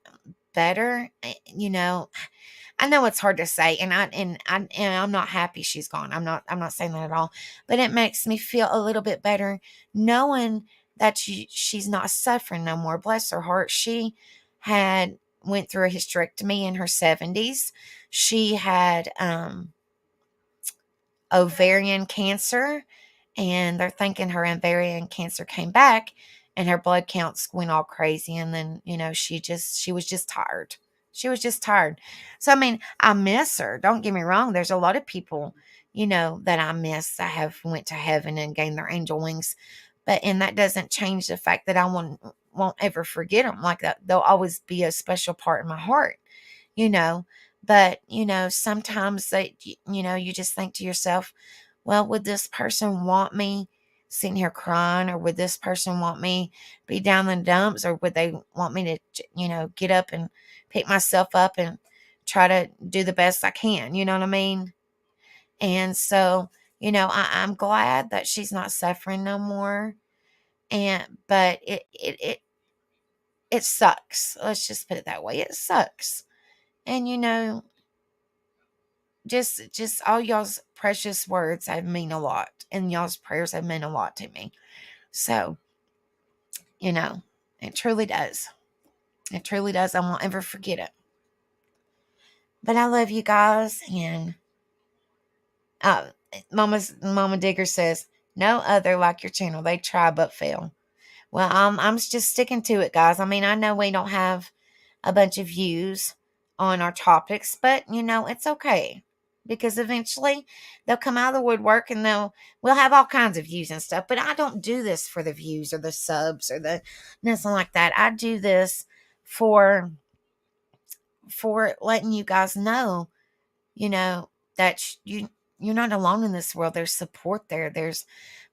better. I know it's hard to say, and I'm not happy she's gone. I'm not saying that at all, but it makes me feel a little bit better knowing that she's not suffering no more. Bless her heart. She had went through a hysterectomy in her 70s. She had ovarian cancer, and they're thinking her ovarian cancer came back, and her blood counts went all crazy. And then, she was just tired. She was just tired. So, I mean, I miss her. Don't get me wrong. There's a lot of people, that I miss, that have went to heaven and gained their angel wings. And that doesn't change the fact that I won't ever forget them. Like that, they'll always be a special part in my heart, you know. But, sometimes you just think to yourself, well, would this person want me sitting here crying, or would this person want me be down in the dumps, or would they want me to, get up and pick myself up and try to do the best I can? You know what I mean? And so, I'm glad that she's not suffering no more. But it sucks. Let's just put it that way. It sucks. And, just all y'all's precious words have mean a lot, and y'all's prayers have meant a lot to me. So, it truly does. It truly does. I won't ever forget it. But I love you guys. And Mama Digger says, no other like your channel. They try but fail. Well, I'm just sticking to it, guys. I mean, I know we don't have a bunch of views on our topics, but it's okay because eventually they'll come out of the woodwork and we'll have all kinds of views and stuff. But I don't do this for the views or the subs or the nothing like that. I do this for letting you guys know, that you're not alone in this world. There's support there. There's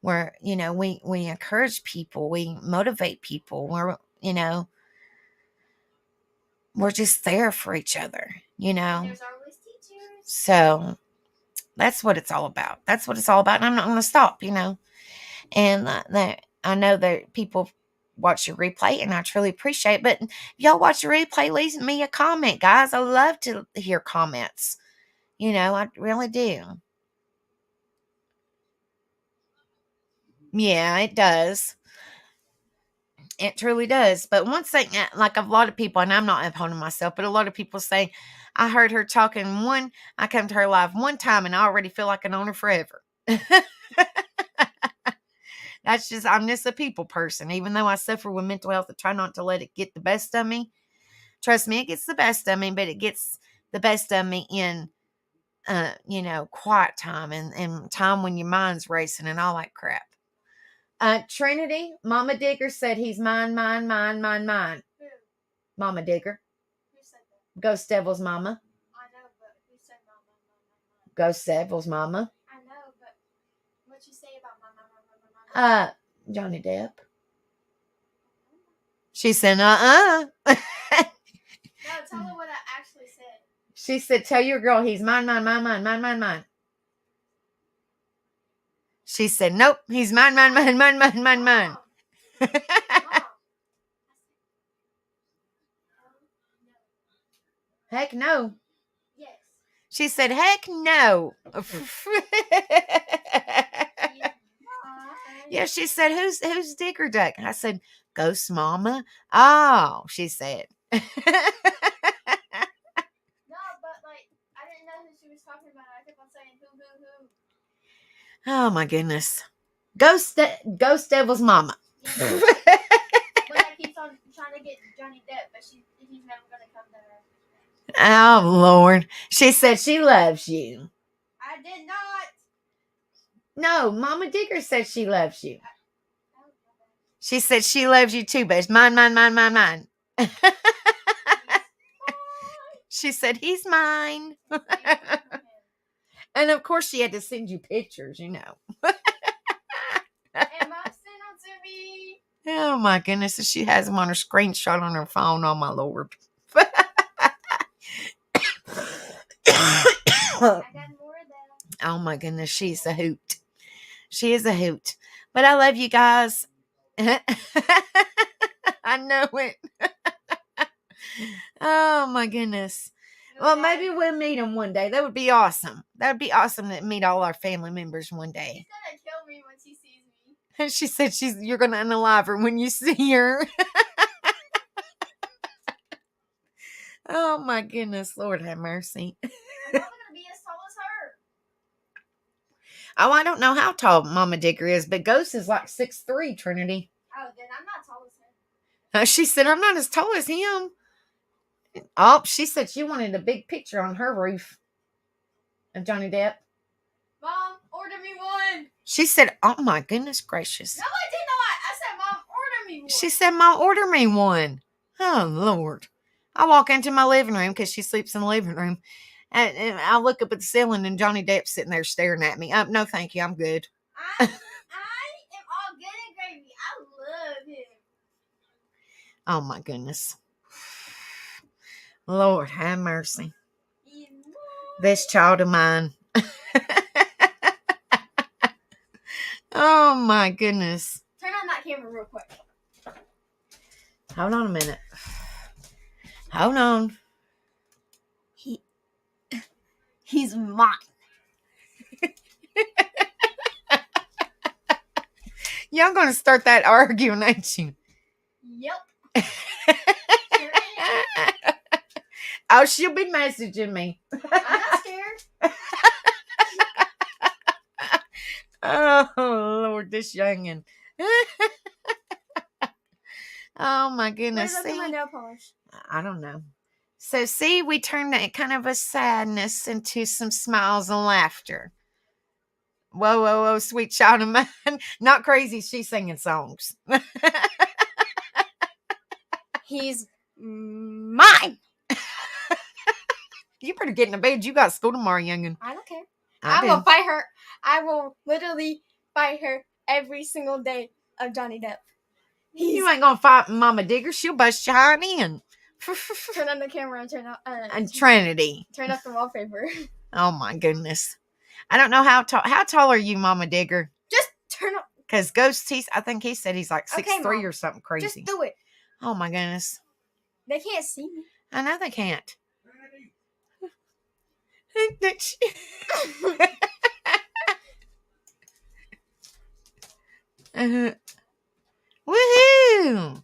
where we encourage people, we motivate people. We're just there for each other, There's always teachers. So that's what it's all about. That's what it's all about. And I'm not going to stop, And that I know that people watch your replay, and I truly appreciate it. But if y'all watch the replay, leave me a comment, guys. I love to hear comments. I really do. Yeah, it does. It truly does. But one thing, like a lot of people, and I'm not upholding myself, but a lot of people say, I heard her talking I come to her live one time and I already feel like an owner forever. I'm just a people person. Even though I suffer with mental health, I try not to let it get the best of me. Trust me, it gets the best of me, but it gets the best of me in, quiet time and time when your mind's racing and all that crap. Trinity, Mama Digger said he's mine, mine, mine, mine, mine. Who? Mama Digger. Who said that? Ghost Devil's mama. I know, but who said mama, mama, mama? Ghost Devil's mama. I know, but what you say about mama, mama, mama, mama? Johnny Depp. She said, uh-uh. No, tell her what I actually said. She said, tell your girl he's mine, mine, mine, mine, mine, mine, mine. She said, nope, he's mine, mine, mine, mine, mine, mine, mine. Mom. Heck no. Yes. She said, heck no. Yeah, she said, who's Digger Duck? I said, Ghost Mama. Oh, she said. No, but I didn't know who she was talking about. I kept on saying who. Oh my goodness. Ghost Devil's mama. Yeah. But I keep on trying to get Johnny Depp, but he's never gonna come to her. Oh Lord. She said she loves you. I did not. No, Mama Digger said she loves you. She said she loves you too, but it's mine, mine, mine, mine, mine. She said he's mine. And of course she had to send you pictures, And Mom sent them to me. Oh my goodness. She has them on her screenshot on her phone. Oh my Lord. I got more of that. Oh my goodness. She's a hoot. She is a hoot. But I love you guys. I know it. Oh my goodness. Well, maybe we'll meet them one day. That would be awesome. That would be awesome to meet all our family members one day. She's gonna kill me when she sees me. She said you're gonna unalive her when you see her. Oh my goodness, Lord have mercy. I'm not gonna be as tall as her. Oh, I don't know how tall Mama Digger is, but Ghost is like 6'3", Trinity. Oh, then I'm not tall as her. She said, I'm not as tall as him. Oh, she said she wanted a big picture on her roof of Johnny Depp. Mom, order me one. She said, oh my goodness gracious. No, I did not. I said, Mom, order me one. She said, Mom, order me one. Oh, Lord. I walk into my living room because she sleeps in the living room. And I look up at the ceiling and Johnny Depp's sitting there staring at me. No, thank you. I'm good. I am all good and gravy. I love him. Oh, my goodness. Lord, have mercy. This child of mine. Oh, my goodness. Turn on that camera real quick. Hold on a minute. Hold on. He's mine. Y'all gonna start that arguing, ain't you? Yep. Oh, she'll be messaging me. I'm not scared. Oh, Lord, this youngin'. Oh my Where's goodness. up in my See? nail polish? I don't know. So see, we turned that kind of a sadness into some smiles and laughter. Whoa, whoa, whoa, sweet child of mine. Not crazy. She's singing songs. He's mine. You better get in the bed. You got school tomorrow, youngin. I don't care. I will do. fight her. I will literally fight her every single day of Johnny Depp. You ain't gonna fight Mama Digger. She'll bust your hind end. Turn on the camera and turn up. And Trinity. Turn up the wallpaper. Oh my goodness. I don't know how tall. How tall are you, Mama Digger? Just turn up. Because Ghost, I think he said he's like 6'3" Mom. or something crazy. Just do it. Oh my goodness. They can't see me. I know they can't. Woohoo!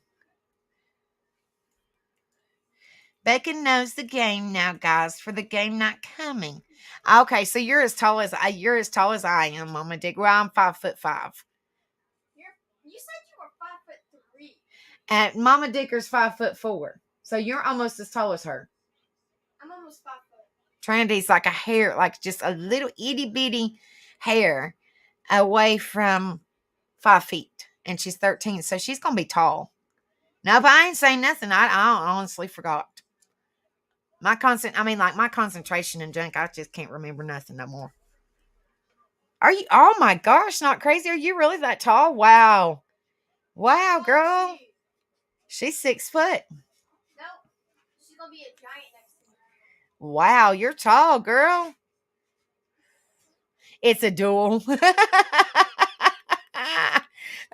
Becca knows the game now, guys, for the game not coming. Okay, so you're as tall as I am, Mama Digger. Well, I'm 5'5". You said you were 5'3". Mama Digger's 5'4". So you're almost as tall as her. I'm almost 5 foot. Trinity's like a hair, like just a little itty bitty hair away from 5 feet. And she's 13, so she's gonna be tall. Now, if I ain't saying nothing, I honestly forgot. My concentration and junk, I just can't remember nothing no more. Are you? Oh my gosh, not crazy. Are you really that tall? Wow. Wow, girl. She's 6 foot. No, she's gonna be a giant next to me. Wow, you're tall, girl. It's a duel.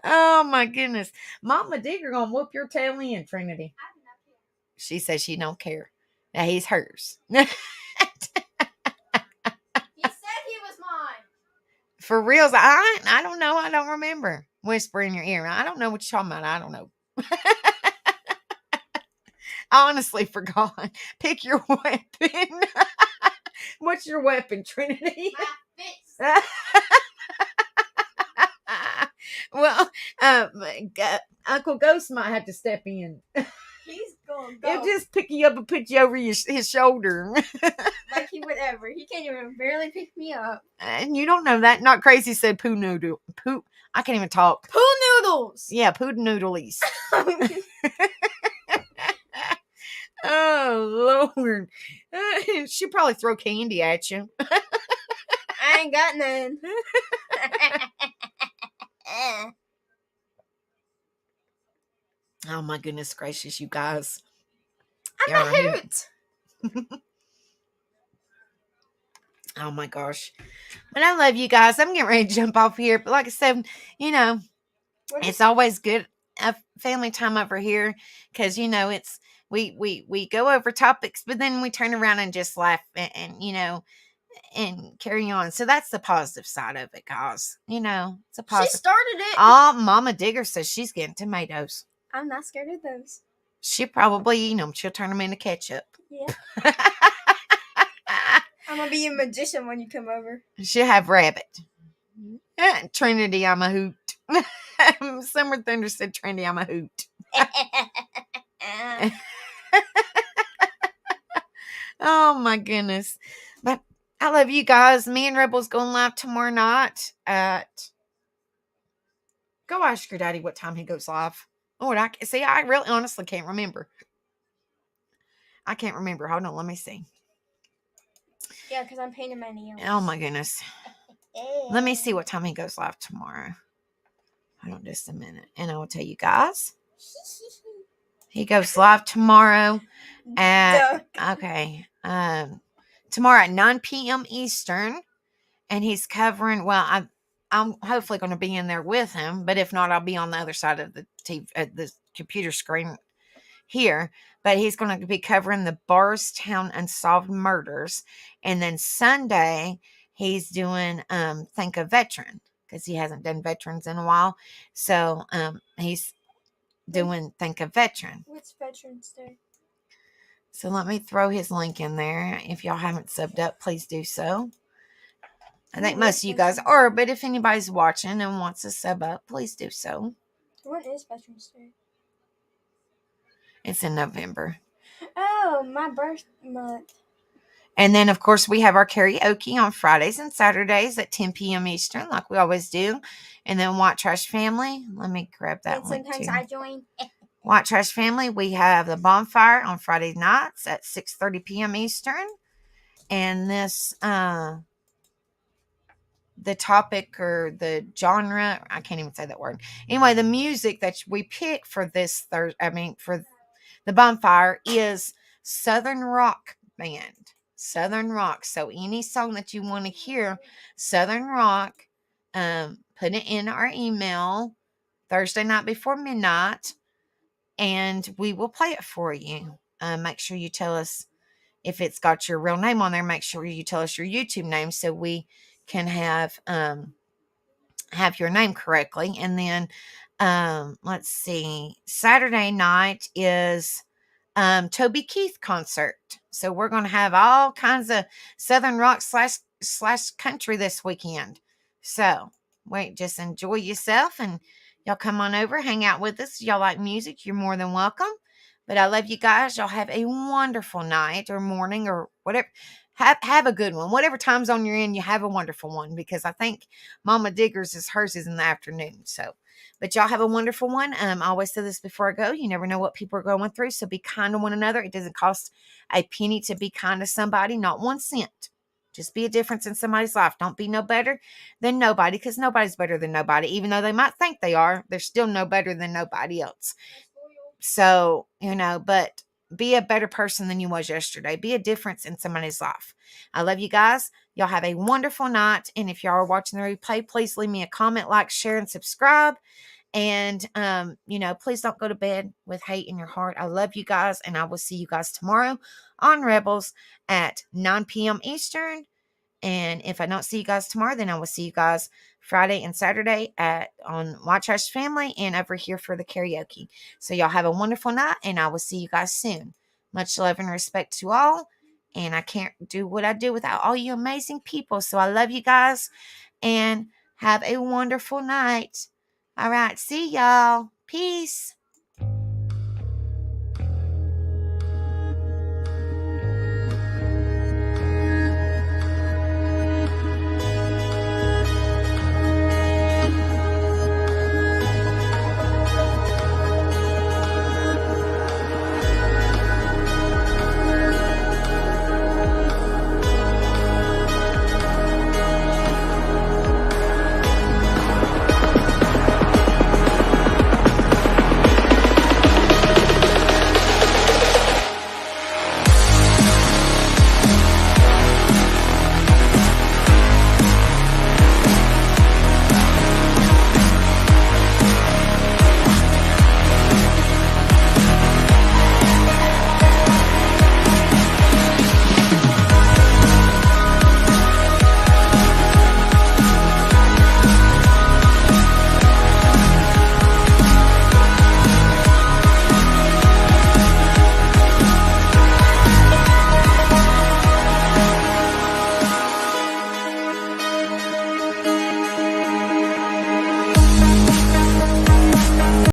Oh my goodness. Mama Digger gonna whoop your tail in, Trinity. I do not care. She says she don't care. Now he's hers. He said he was mine. For reals, I don't know. I don't remember. Whisper in your ear. I don't know what you're talking about. I don't know. I honestly forgot. Pick your weapon. What's your weapon, Trinity? My fist. Well, Uncle Ghost might have to step in. He's gonna go. He'll just pick you up and put you over his shoulder. Like he would ever. He can't even barely pick me up. And you don't know that. Not crazy said poo noodle. Poo. I can't even talk. Poo noodles. Yeah, poo noodlies. Oh, Lord. She'll probably throw candy at you. I ain't got none. Oh, my goodness gracious, you guys. I'm a hoot. Oh, my gosh. But I love you guys. I'm getting ready to jump off here. But like I said, it's always good family time over here because, it's we go over topics, but then we turn around and just laugh and and carry on. So that's the positive side of it, guys. It's a positive. She started it. Oh, Mama Digger says she's getting tomatoes. I'm not scared of those. She probably eat them. She'll turn them into ketchup. Yeah. I'm gonna be a magician when you come over. She'll have rabbit. Trinity, I'm a hoot. Summer Thunder said, Trinity, I'm a hoot. Oh my goodness. But I love you guys. Me and Rebel's going live tomorrow night at... Go ask your daddy what time he goes live. Oh, I really honestly can't remember. I can't remember. Hold on, let me see. Yeah, because I'm painting my nails. Oh my goodness. Let me see what time he goes live tomorrow. Hold on just a minute. And I will tell you guys. He goes live tomorrow at tomorrow at 9 p.m. Eastern. And he's covering, well, I'm hopefully going to be in there with him, but if not, I'll be on the other side of the TV, the computer screen here. But he's going to be covering the Bardstown Unsolved Murders. And then Sunday, he's doing Think a Veteran, because he hasn't done veterans in a while. So he's doing Think a Veteran. What's Veterans Day? So let me throw his link in there. If y'all haven't subbed up, please do so. I think most of you guys are, but if anybody's watching and wants to sub up, please do so. When is Veterans Day? It's in November. Oh, my birth month. And then, of course, we have our karaoke on Fridays and Saturdays at 10 p.m. Eastern, like we always do. And then White Trash Family. Let me grab that And link sometimes too. I join. White Trash Family, we have the bonfire on Friday nights at 6:30 p.m. Eastern. And this, the topic or the genre, I can't even say that word. Anyway, the music that we pick for this Thursday, for the bonfire is Southern Rock Band. Southern Rock. So any song that you want to hear, Southern Rock, put it in our email Thursday night before midnight, and we will play it for you. Make sure you tell us if it's got your real name on there. Make sure you tell us your YouTube name so we can have your name correctly. And then let's see, Saturday night is Toby Keith concert. So we're going to have all kinds of Southern rock slash country this weekend. So wait, just enjoy yourself, and y'all come on over, hang out with us. Y'all like music, you're more than welcome. But I love you guys. Y'all have a wonderful night or morning or whatever. Have a good one. Whatever time zone you're in, you have a wonderful one, because I think Mama Diggers hers is in the afternoon. So, but y'all have a wonderful one. I always say this before I go. You never know what people are going through. So be kind to one another. It doesn't cost a penny to be kind to somebody, not 1 cent. Just be a difference in somebody's life. Don't be no better than nobody, because nobody's better than nobody. Even though they might think they are, they're still no better than nobody else. So, but be a better person than you was yesterday. Be a difference in somebody's life. I love you guys. Y'all have a wonderful night. And if y'all are watching the replay, please leave me a comment, like, share, and subscribe. And, please don't go to bed with hate in your heart. I love you guys. And I will see you guys tomorrow on Rebels at 9 p.m. Eastern. And if I don't see you guys tomorrow, then I will see you guys Friday and Saturday on White Trash Family and over here for the karaoke. So y'all have a wonderful night, and I will see you guys soon. Much love and respect to all. And I can't do what I do without all you amazing people. So I love you guys, and have a wonderful night. All right. See y'all. Peace.